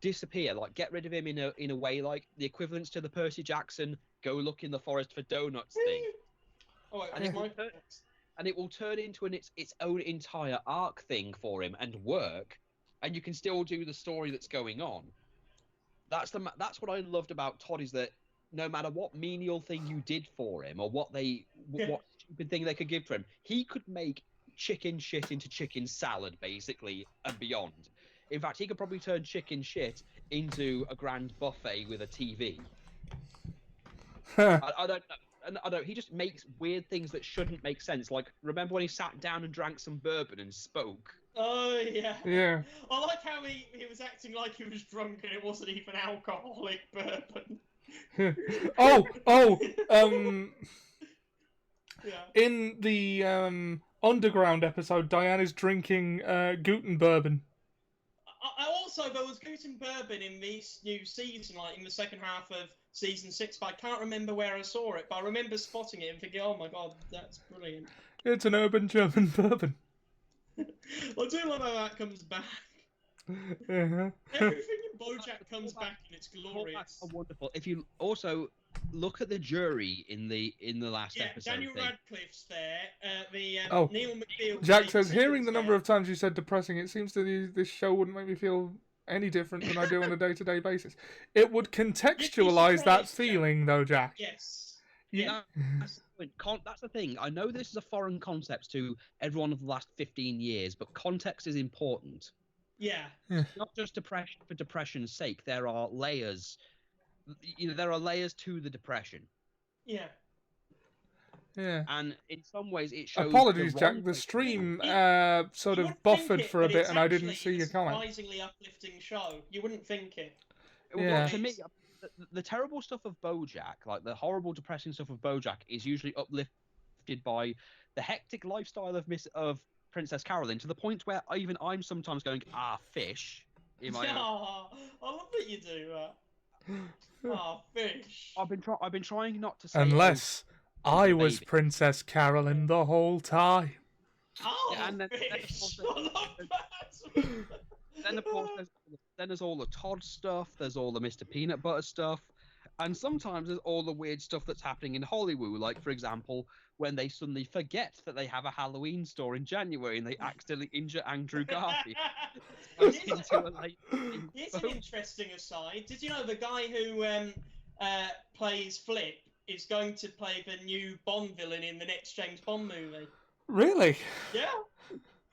disappear, like get rid of him in a way like the equivalents to the Percy Jackson go look in the forest for donuts thing. Oh, wait, and it will turn into its own entire arc thing for him and work, and you can still do the story that's going on. That's what I loved about Todd, is that no matter what menial thing you did for him or what stupid thing they could give to him, he could make chicken shit into chicken salad basically and beyond. In fact, he could probably turn chicken shit into a grand buffet with a TV. I don't know. I don't. He just makes weird things that shouldn't make sense. Like, remember when he sat down and drank some bourbon and spoke? Oh yeah. Yeah. I like how he was acting like he was drunk and it wasn't even alcoholic bourbon. Yeah. In the Underground episode, Diane is drinking Guten bourbon. Also, there was Guten bourbon in this new season, like in the second half of season 6, but I can't remember where I saw it. But I remember spotting it and thinking, "Oh my god, that's brilliant!" It's an urban German bourbon. I do love how that comes back. Uh-huh. Everything in BoJack comes back and it's glorious. Oh, wonderful. If you also look at the jury in the last episode. Daniel Radcliffe's there. Neil McBeal. Jack says, hearing the number of times you said depressing, it seems that this show wouldn't make me feel any different than I do on a day-to-day basis. It would contextualise that feeling, though, Jack. Yes. Yeah. That's the thing. I know this is a foreign concept to everyone of the last 15 years, but context is important. Yeah. It's not just depression for depression's sake. There are layers. There are layers to the depression. Yeah. Yeah. And in some ways, it shows. Apologies, the Jack. wrong The way- stream sort You of wouldn't think buffered it, for a but bit, it's and I didn't actually see your a comment. surprisingly uplifting show. You wouldn't think it. Yeah. To me, the terrible stuff of BoJack, like the horrible, depressing stuff of BoJack, is usually uplifted by the hectic lifestyle of Princess Carolyn, to the point where even I'm sometimes going, fish. In my own. I love that you do that. Fish. I've been trying not to say. Unless I was baby. Princess Carolyn the whole time. Yeah, and then, Fish. I love that. Then of course there's all the Todd stuff, there's all the Mr. Peanut Butter stuff, and sometimes there's all the weird stuff that's happening in Hollywood, like for example when they suddenly forget that they have a Halloween store in January and they accidentally injure Andrew Garfield. Here's an interesting aside. Did you know the guy who plays Flip is going to play the new Bond villain in the next James Bond movie? Really? Yeah.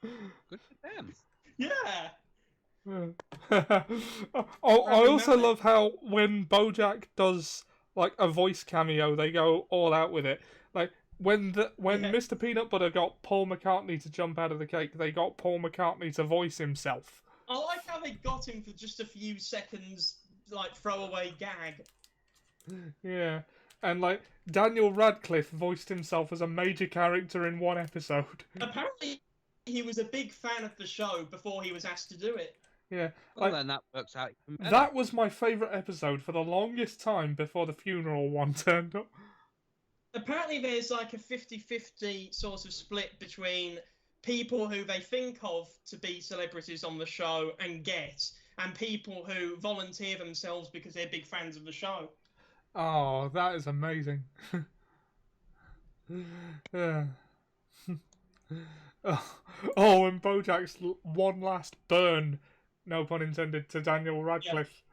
Good for them. Yeah. I also love how when BoJack does like a voice cameo, they go all out with it. Like when Mr. Peanut Butter got Paul McCartney to jump out of the cake, they got Paul McCartney to voice himself. I like how they got him for just a few seconds, like throwaway gag. Yeah, and like Daniel Radcliffe voiced himself as a major character in one episode. Apparently, he was a big fan of the show before he was asked to do it. Yeah, well, then that works out. That was my favourite episode for the longest time before the funeral one turned up. Apparently there's like a 50-50 sort of split between people who they think of to be celebrities on the show and people who volunteer themselves because they're big fans of the show. Oh, that is amazing. Yeah. Oh, and BoJack's one last burn, no pun intended, to Daniel Radcliffe.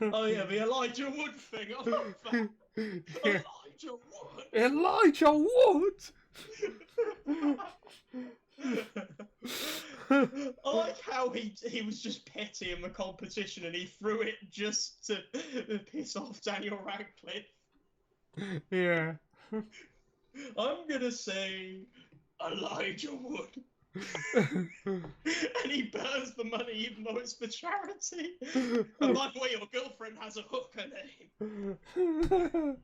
Yeah. Oh yeah, the Elijah Wood thing. I love that. Yeah. Elijah Wood. Elijah Wood. I like how he was just petty in the competition and he threw it just to piss off Daniel Radcliffe. Yeah. I'm gonna say Elijah Wood. And he burns the money even though it's for charity. And by the way, your girlfriend has a hooker name.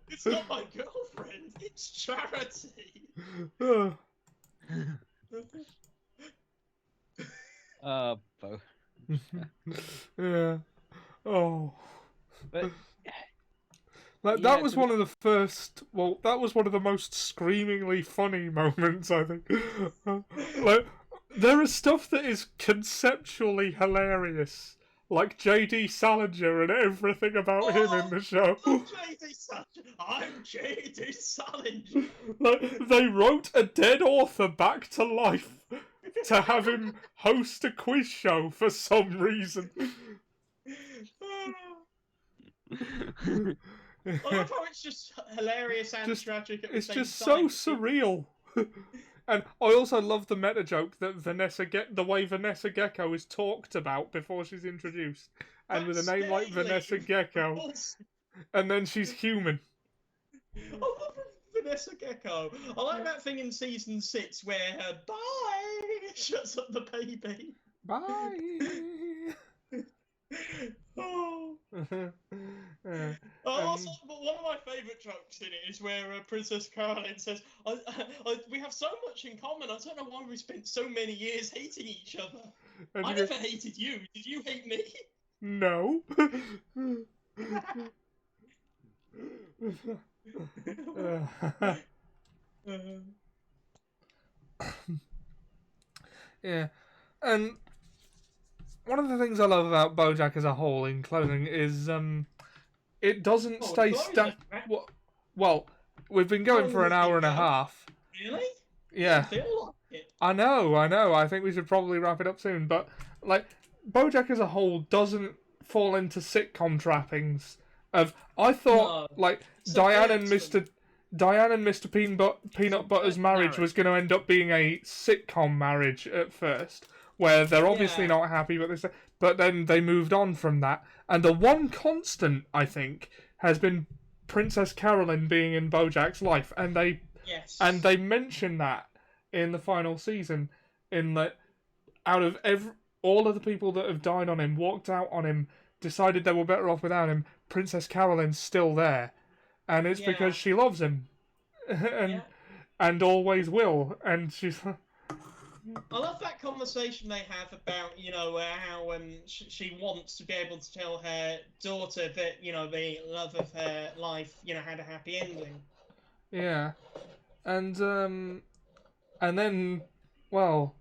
It's not my girlfriend, it's charity. Oh. Bo. Yeah. Oh. But like that was one of the first. Well, that was one of the most screamingly funny moments, I think. Like, there is stuff that is conceptually hilarious, like J.D. Salinger and everything about him in the show. I'm J.D. Salinger. I'm J.D. Salinger. Like, they wrote a dead author back to life to have him host a quiz show for some reason. I love how it's just hilarious and tragic at the same time. It's just so surreal. And I also love the meta joke that the way Vanessa Gecko is talked about before she's introduced, and with a name like Vanessa Gecko, and then she's human. I love Vanessa Gecko. I like that thing in season 6 where her bye shuts up the baby. Bye. Oh. Also, but one of my favourite jokes in it is where Princess Caroline says, we have so much in common, I don't know why we spent so many years hating each other. And I never hated you, did you hate me? No. Yeah, and one of the things I love about BoJack as a whole, in closing, is it doesn't stay Well, we've been going for an hour and a half. Really? Yeah. I feel like it. I know. I think we should probably wrap it up soon. But like, BoJack as a whole doesn't fall into sitcom trappings. I thought like Diane and Mr. Peanut Butter's marriage was going to end up being a sitcom marriage at first, where they're obviously not happy, but then they moved on from that. And the one constant, I think, has been Princess Carolyn being in BoJack's life, and they Yes. And they mention that in the final season, in that out of all of the people that have died on him, walked out on him, decided they were better off without him, Princess Caroline's still there. And it's because she loves him. and always will. And she's... I love that conversation they have about, how she wants to be able to tell her daughter that, the love of her life, had a happy ending. Yeah. And then, well...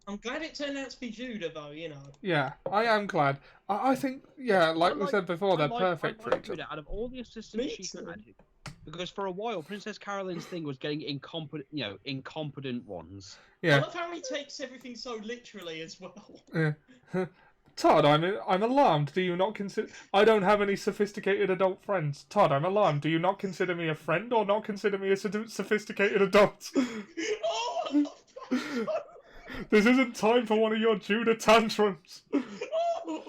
I'm glad it turned out to be Judah, though, Yeah, I am glad. I think, like we said before, they're perfect for each other. Out of all the assistants she had, because for a while, Princess Caroline's thing was getting incompetent ones. Yeah. I love how he takes everything so literally as well. Yeah. Todd, I'm alarmed. Do you not consider... I don't have any sophisticated adult friends. Todd, I'm alarmed. Do you not consider me a friend or not consider me a sophisticated adult? Oh, I love that. This isn't time for one of your Judah tantrums. Oh!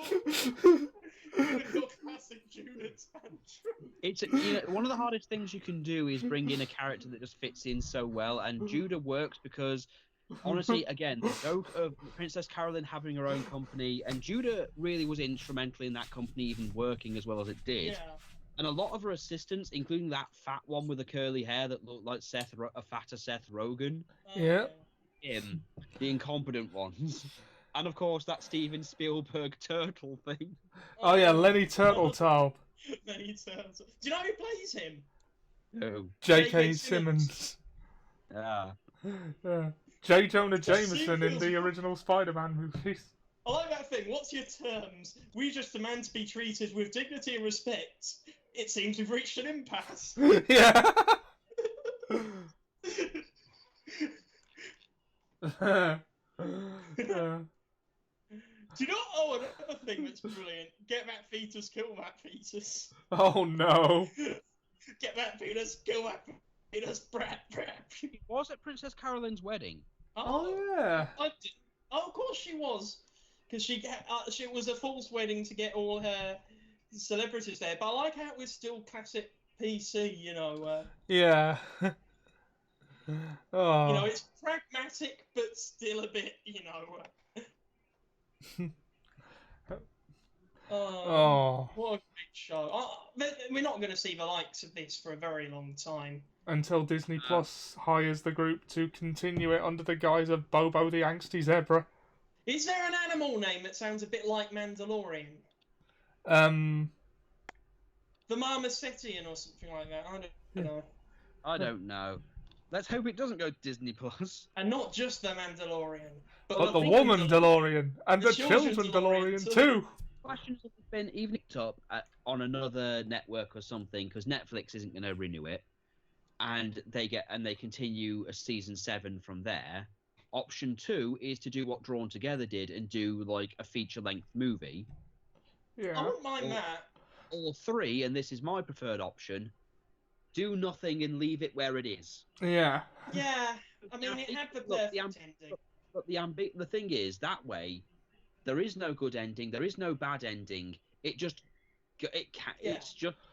Your classic Judah tantrum. It's one of the hardest things you can do is bring in a character that just fits in so well, and Judah works because, honestly, again, the joke of Princess Caroline having her own company, and Judah really was instrumental in that company even working as well as it did. Yeah. And a lot of her assistants, including that fat one with the curly hair that looked like a fatter Seth Rogen. Yeah. The incompetent ones. And of course, that Steven Spielberg turtle thing. Oh yeah, Lenny Turtletaub. Lenny Turtletaub. Do you know who plays him? No. J.K. Simmons. Yeah. J. Jonah Jameson in the original Spider-Man movies. I like that thing. What's your terms? We just demand to be treated with dignity and respect. It seems we've reached an impasse. Yeah. Do you know? Oh, another thing that's brilliant. Get that fetus, kill that fetus. Oh no. Get that fetus, kill that fetus, brat. Was it Princess Caroline's wedding? Oh yeah. Oh, of course she was. Because she was a false wedding to get all her celebrities there. But I like how it was still classic PC, Yeah. Oh. It's pragmatic, but still a bit, Oh. What a great show. We're not going to see the likes of this for a very long time. Until Disney Plus hires the group to continue it under the guise of Bobo the Angsty Zebra. Is there an animal name that sounds a bit like Mandalorian? The Marmosetian or something like that. I don't know. I don't know. Let's hope it doesn't go to Disney Plus. And not just the Mandalorian, but the woman DeLorean and the children DeLorean too. Questions have been even picked up on another network or something because Netflix isn't going to renew it, and they continue a season 7 from there. Option 2 is to do what Drawn Together did and do like a feature-length movie. Yeah. I wouldn't mind that. Or 3, and this is my preferred option, do nothing and leave it where it is. Yeah. Yeah. I mean, it had the perfect ending. But the thing is, that way, there is no good ending, there is no bad ending. It's just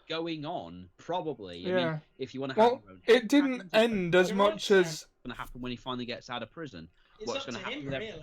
going on, probably. Yeah. I mean, if you want to have your own... it didn't end as much as... What's going to happen when he finally gets out of prison? What's going to happen really?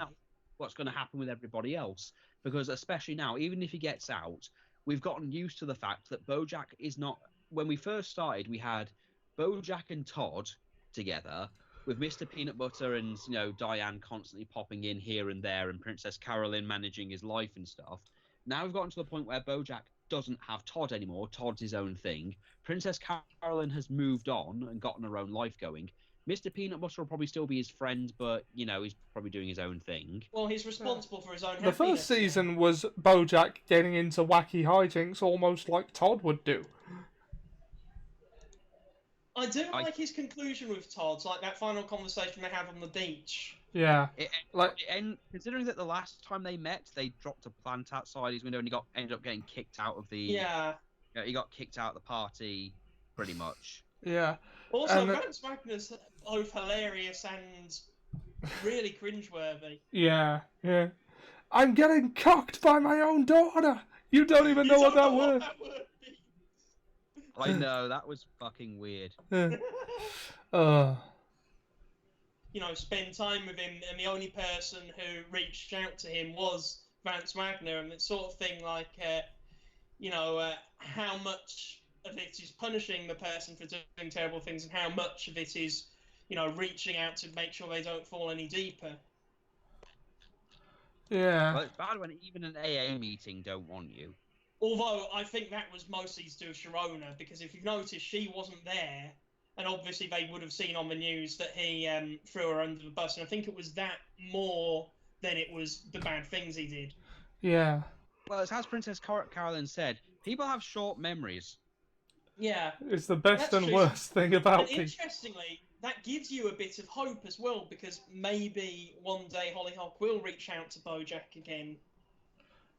What's going to happen with everybody else? Because especially now, even if he gets out, we've gotten used to the fact that BoJack is not... When we first started, we had BoJack and Todd together, with Mr. Peanut Butter and Diane constantly popping in here and there, and Princess Caroline managing his life and stuff. Now we've gotten to the point where BoJack doesn't have Todd anymore. Todd's his own thing. Princess Caroline has moved on and gotten her own life going. Mr. Peanut Butter will probably still be his friend, but he's probably doing his own thing. Well, he's responsible for his own The first season was BoJack getting into wacky hijinks almost like Todd would do. I do like his conclusion with Todd, like that final conversation they have on the beach. Yeah. And considering that the last time they met, they dropped a plant outside his window and he ended up getting kicked out of the... Yeah. He got kicked out of the party, pretty much. Yeah. Also, Vance Wagner's both hilarious and really cringeworthy. Yeah. I'm getting cocked by my own daughter! You don't even know what that word means. I know, that was fucking weird. spend time with him, and the only person who reached out to him was Vance Wagner, and it's sort of thing like, how much of it is punishing the person for doing terrible things, and how much of it is, reaching out to make sure they don't fall any deeper. Yeah. Well, it's bad when even an AA meeting don't want you. Although I think that was mostly to do with Sharona, because if you've noticed, she wasn't there, and obviously they would have seen on the news that he threw her under the bus, and I think it was that more than it was the bad things he did. Yeah. Well, as Princess Carolyn said, people have short memories. Yeah. It's the best That's and true. worst thing about And people. interestingly, that gives you a bit of hope as well, because maybe one day Hollyhock will reach out to BoJack again.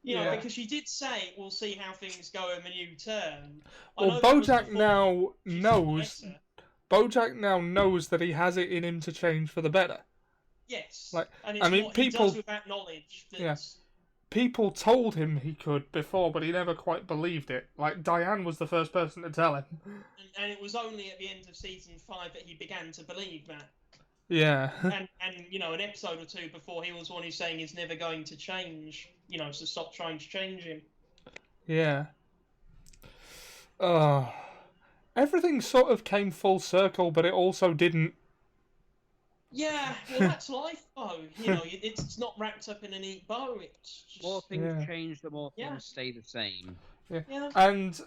Because she did say, we'll see how things go in the new term. Well, BoJack now knows. BoJack now knows that he has it in him to change for the better. Yes. And it's what he people does with that knowledge. People told him he could before, but he never quite believed it. Like, Diane was the first person to tell him. And it was only at the end of season 5 that he began to believe that. Yeah. and an episode or two before, he was one who's saying he's never going to change. So stop trying to change him. Yeah. Everything sort of came full circle, but it also didn't. Yeah, well, that's life, though. It's not wrapped up in a neat bow. It's just... More things change, the more things stay the same. Yeah. And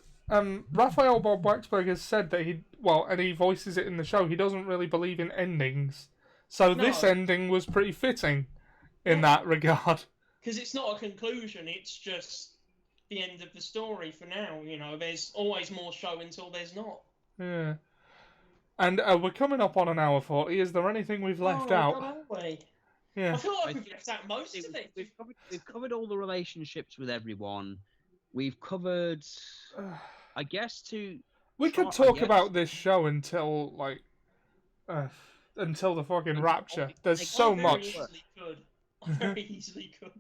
Raphael Bob Waxberg has said that and he voices it in the show, he doesn't really believe in endings. So this ending was pretty fitting in that regard. Because it's not a conclusion, it's just the end of the story for now. There's always more show until there's not. Yeah. And we're coming up on an hour 40. Is there anything we've left out? Yeah. I feel like we've left out most of it. We've covered all the relationships with everyone. We've covered, I guess, we could talk about this show until the fucking rapture. There's so much. Very easily could.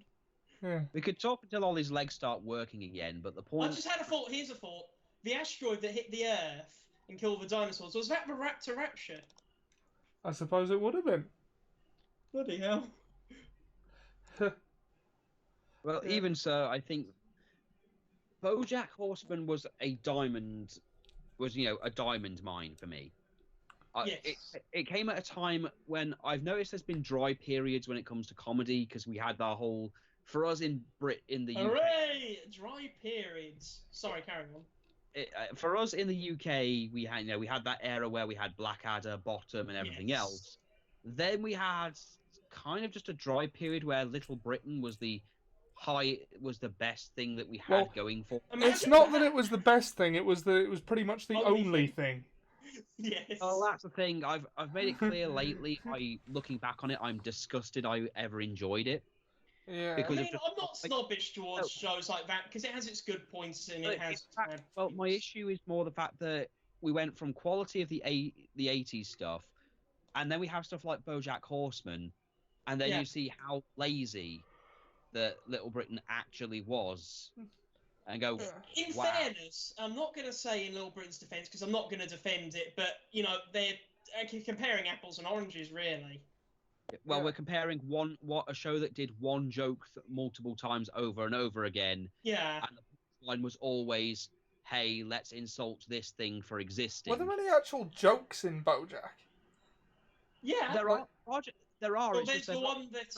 Yeah. We could talk until all his legs start working again, but the point... I just had a thought. Here's a thought. The asteroid that hit the Earth and killed the dinosaurs, was that the Raptor? I suppose it would have been. Bloody hell. Well, even so, I think BoJack Horseman was a diamond mine for me. Yes. It came at a time when I've noticed there's been dry periods when it comes to comedy, because we had that whole, for us in the UK. Hooray! Dry periods. Sorry, carry on. For us in the UK, we had that era where we had Blackadder, Bottom, and everything else. Then we had kind of just a dry period where Little Britain was the best thing that we had going for. It's not that it was the best thing; it was pretty much the only thing. Yes. Oh, that's the thing. I've made it clear lately. Looking back on it, I'm disgusted I ever enjoyed it. Yeah. I'm not snobbish towards shows like that, because it has its good points and it has bad Well, my issue is more the fact that we went from quality of the 80s stuff, and then we have stuff like BoJack Horseman, and then you see how lazy that Little Britain actually was, and go, In fairness, I'm not going to say in Little Britain's defence, because I'm not going to defend it, but, they're comparing apples and oranges, really. Well, we're comparing a show that did one joke multiple times over and over again. Yeah. And the line was always, hey, let's insult this thing for existing. Were there any actual jokes in BoJack? Yeah. There are. Well, there's the one that...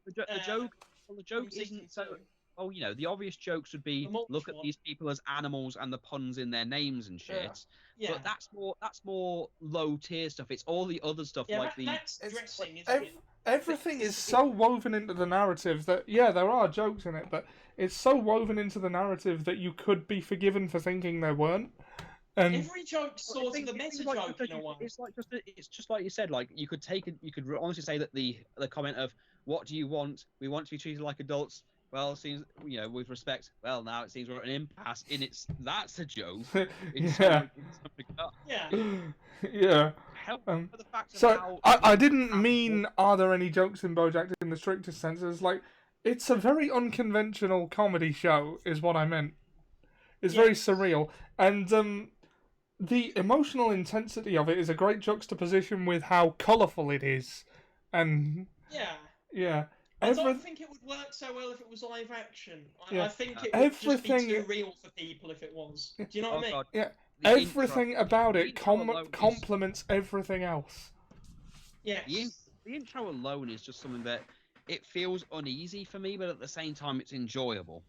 the joke isn't so... Oh, the obvious jokes would be, look at these people as animals and the puns in their names and shit. Yeah. But that's more low tier stuff. It's all the other stuff that's dressing, isn't it? Everything is so woven into the narrative that, there are jokes in it, but it's so woven into the narrative that you could be forgiven for thinking there weren't. And every joke's sort of a meta joke in a way. It's just like you said. Like you could honestly say that the comment of "What do you want? We want to be treated like adults." Well, it seems with respect. Well, now it seems we're at an impasse. That's a joke. Yeah. For the fact so I didn't mean are there any jokes in BoJack in the strictest sense. It's like it's a very unconventional comedy show, is what I meant. It's very surreal, and the emotional intensity of it is a great juxtaposition with how colourful it is, and Yeah. I don't think it would work so well if it was live action. I think it would just be too real for people if it was. Do you know what I mean? God. Yeah, The everything intro, about the it intro alone complements everything else. Yes. The intro alone is just something that it feels uneasy for me, but at the same time, it's enjoyable.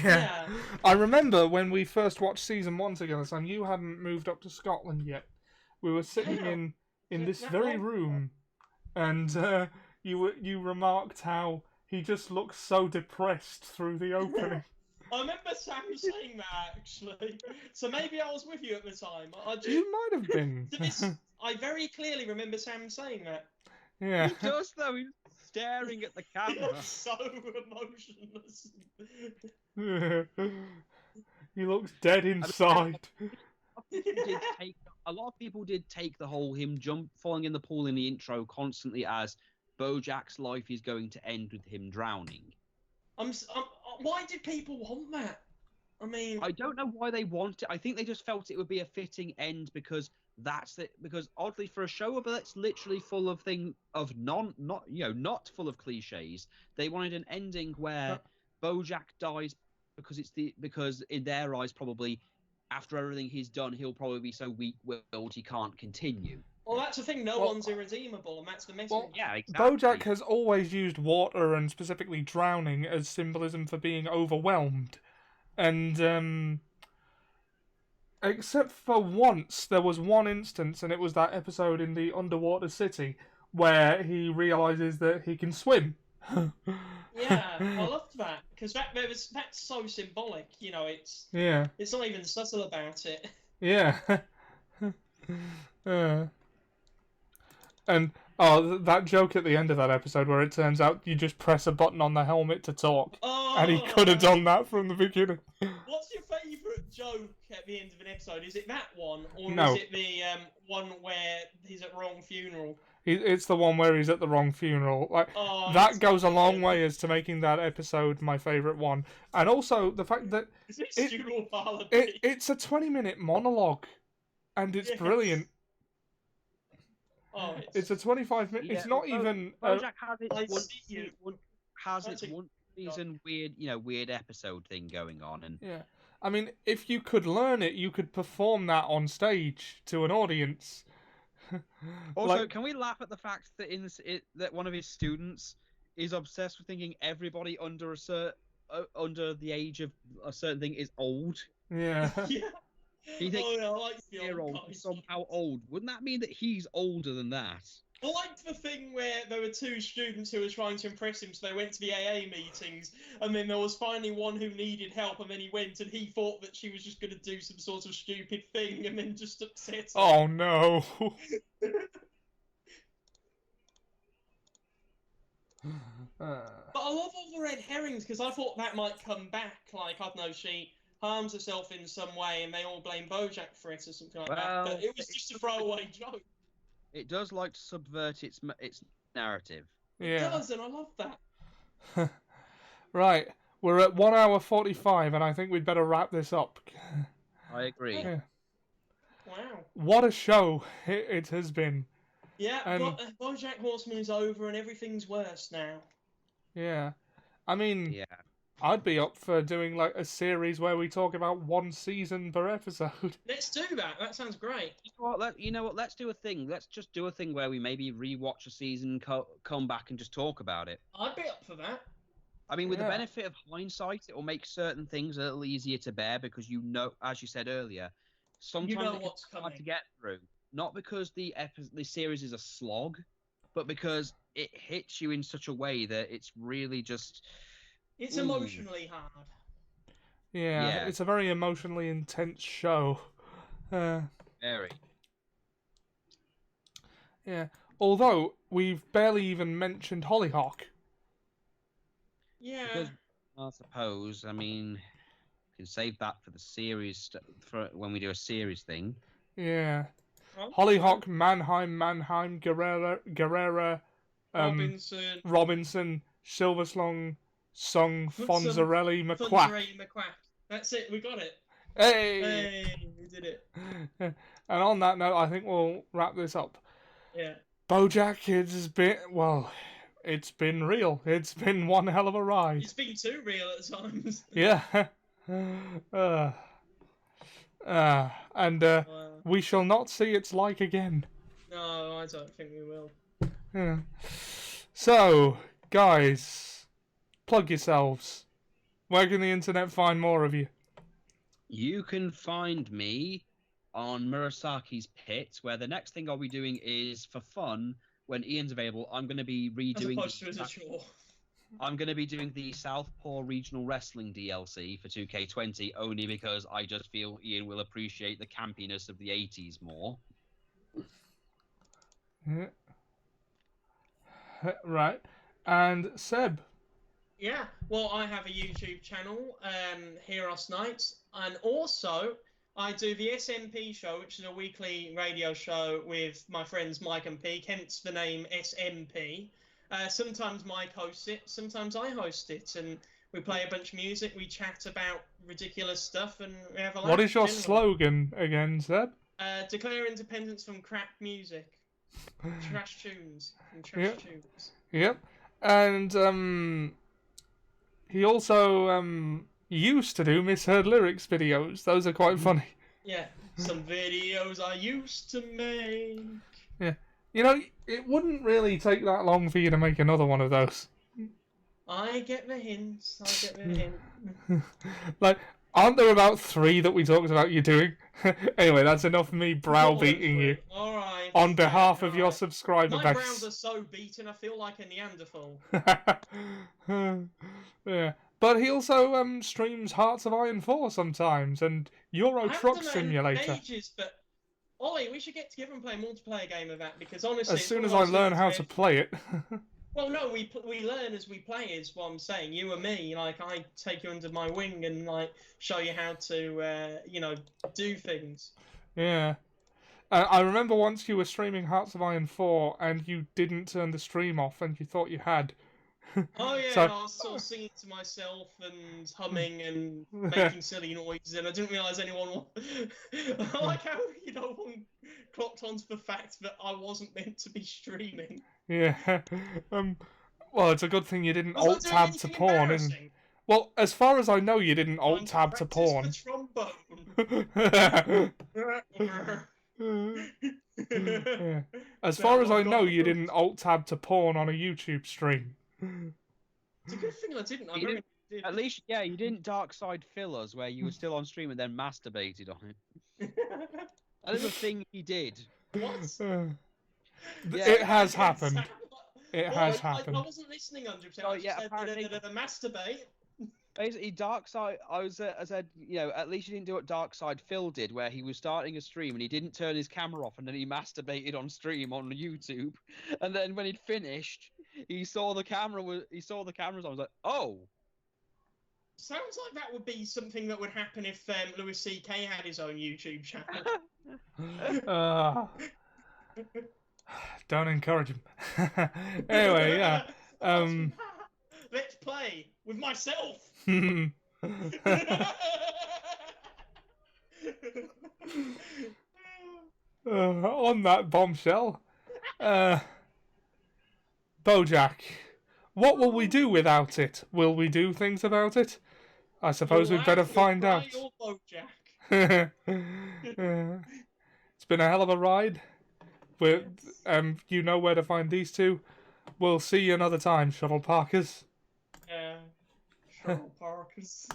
Yeah. I remember when we first watched season 1 together, Sam, you hadn't moved up to Scotland yet. We were sitting in this very room, and you remarked how he just looked so depressed through the opening. I remember Sam saying that, actually. So maybe I was with you at the time. You might have been. I very clearly remember Sam saying that. Yeah. He does, though. He's staring at the camera. So emotionless. He looks dead inside. A lot of people did take the whole him falling in the pool in the intro constantly as BoJack's life is going to end with him drowning. Why did people want that? I mean, I don't know why they want it. I think they just felt it would be a fitting end because that's it. Because oddly, for a show that's literally full of not full of cliches, they wanted an ending where BoJack dies because in their eyes probably after everything he's done he'll probably be so weak-willed he can't continue. Well, that's the thing. No one's irredeemable, and that's the message. Well, yeah, exactly. BoJack has always used water and specifically drowning as symbolism for being overwhelmed, and except for once, there was one instance, and it was that episode in the underwater city where he realizes that he can swim. Yeah, I loved that because that's so symbolic. You know, it's not even subtle about it. Yeah. And that joke at the end of that episode where it turns out you just press a button on the helmet to talk, and he could have done that from the beginning. What's your favourite joke at the end of an episode? Is it that one, or No. is it the one where he's at the wrong funeral? It's the one where he's at the wrong funeral. That goes a long way as to making that episode my favourite one. And also the fact that it's a 20-minute monologue, and it's brilliant. Oh, it's a 25-minute. Yeah, it's not even. BoJack has its one season weird episode thing going on, and yeah. I mean, if you could learn it, you could perform that on stage to an audience. Also, can we laugh at the fact that that one of his students is obsessed with thinking everybody under the age of a certain thing is old? Yeah. Yeah. He thinks I like the year-old is somehow old. Wouldn't that mean that he's older than that? I liked the thing where there were two students who were trying to impress him, so they went to the AA meetings, and then there was finally one who needed help, and then he went, and he thought that she was just going to do some sort of stupid thing, and then just upset her. Oh, no. But I love all the red herrings, because I thought that might come back, like, I don't know, she harms herself in some way, and they all blame BoJack for it or something like that, but it was just a throwaway joke. It does like to subvert its narrative. It does, and I love that. Right, we're at 1 hour 45, and I think we'd better wrap this up. I agree. Yeah. Wow. What a show it has been. Yeah, BoJack Horseman is over, and everything's worse now. Yeah. I mean, I'd be up for doing like a series where we talk about one season per episode. Let's do that. That sounds great. You know what? Let's do a thing. Let's just do a thing where we maybe rewatch a season, come back, and just talk about it. I'd be up for that. I mean, with the benefit of hindsight, it will make certain things a little easier to bear because you know, as you said earlier, sometimes it's hard to get through. Not because the series is a slog, but because it hits you in such a way that it's really just. It's emotionally hard. Yeah, it's a very emotionally intense show. Very. Yeah, although we've barely even mentioned Hollyhock. Yeah. Because, I suppose, I mean, we can save that for the series, for when we do a series thing. Yeah. Hollyhock, Mannheim, Guerrera, Robinson, Silverslong, Song, Fonzarelli, McQuack. That's it, we got it. Hey, we did it. And on that note, I think we'll wrap this up. Yeah. BoJack, it's been real. It's been one hell of a ride. It's been too real at times. Yeah. And we shall not see its like again. No, I don't think we will. Yeah. So, guys, plug yourselves. Where can the internet find more of you? You can find me on Murasaki's Pit, where the next thing I'll be doing is, for fun, when Ian's available, I'm going to be redoing... As opposed to as a chore. I'm going to be doing the Southpaw Regional Wrestling DLC for 2K20, only because I just feel Ian will appreciate the campiness of the 80s more. Yeah. Right. And Seb. Yeah, well, I have a YouTube channel, Hirosknight, and also I do the SMP show, which is a weekly radio show with my friends Mike and Peak, hence the name SMP. Sometimes Mike hosts it, sometimes I host it, and we play a bunch of music, we chat about ridiculous stuff, and we have a laugh. What is your slogan again, Seb? Declare independence from crap music. Trash tunes. And trash tunes. Yep. And, he also, used to do misheard lyrics videos. Those are quite funny. Yeah, some videos I used to make. Yeah. You know, it wouldn't really take that long for you to make another one of those. I get the hints. I get the hint. Like, aren't there about 3 that we talked about you doing? Anyway, that's enough of me browbeating you. Alright. On behalf of your subscriber My base. brows are so beaten, I feel like a Neanderthal. Yeah. But he also streams Hearts of Iron 4 sometimes, and Euro Truck Simulator. Ages, but Ollie, we should get together and play a multiplayer game of that, because honestly... As soon as I learn how to play it. Well, no, we learn as we play, is what I'm saying. You and me, like, I take you under my wing and, like, show you how to, do things. Yeah. I remember once you were streaming Hearts of Iron 4 and you didn't turn the stream off and you thought you had. Oh, yeah, So... I was sort of singing to myself and humming and making silly noises, and I didn't realise anyone... I like how, one clocked onto the fact that I wasn't meant to be streaming. Yeah. Well, it's a good thing you didn't alt-tab to porn, isn't it? Well, as far as I know, you didn't alt-tab to porn. Yeah. As far as I know, you didn't alt-tab to porn on a YouTube stream. It's a good thing I didn't. Did. At least, yeah, you didn't dark side fill us where you were still on stream and then masturbated on it. That is a thing he did. What? It has happened. It has happened. I wasn't listening 100%. Oh, I just yeah, said apparently... masturbate. Basically, Darkside, I said, at least you didn't do what Darkside Phil did, where he was starting a stream and he didn't turn his camera off, and then he masturbated on stream on YouTube, and then when he'd finished, he saw the cameras on. I was like, oh. Sounds like that would be something that would happen if Louis C.K. had his own YouTube channel. Don't encourage him. Anyway, yeah. Let's play with myself. On that bombshell, BoJack, what will we do without it? Will we do things about it? I suppose we'd better find out. It's been a hell of a ride. You know where to find these two. We'll see you another time, Shuttle Parkers. Shuttle Parkers.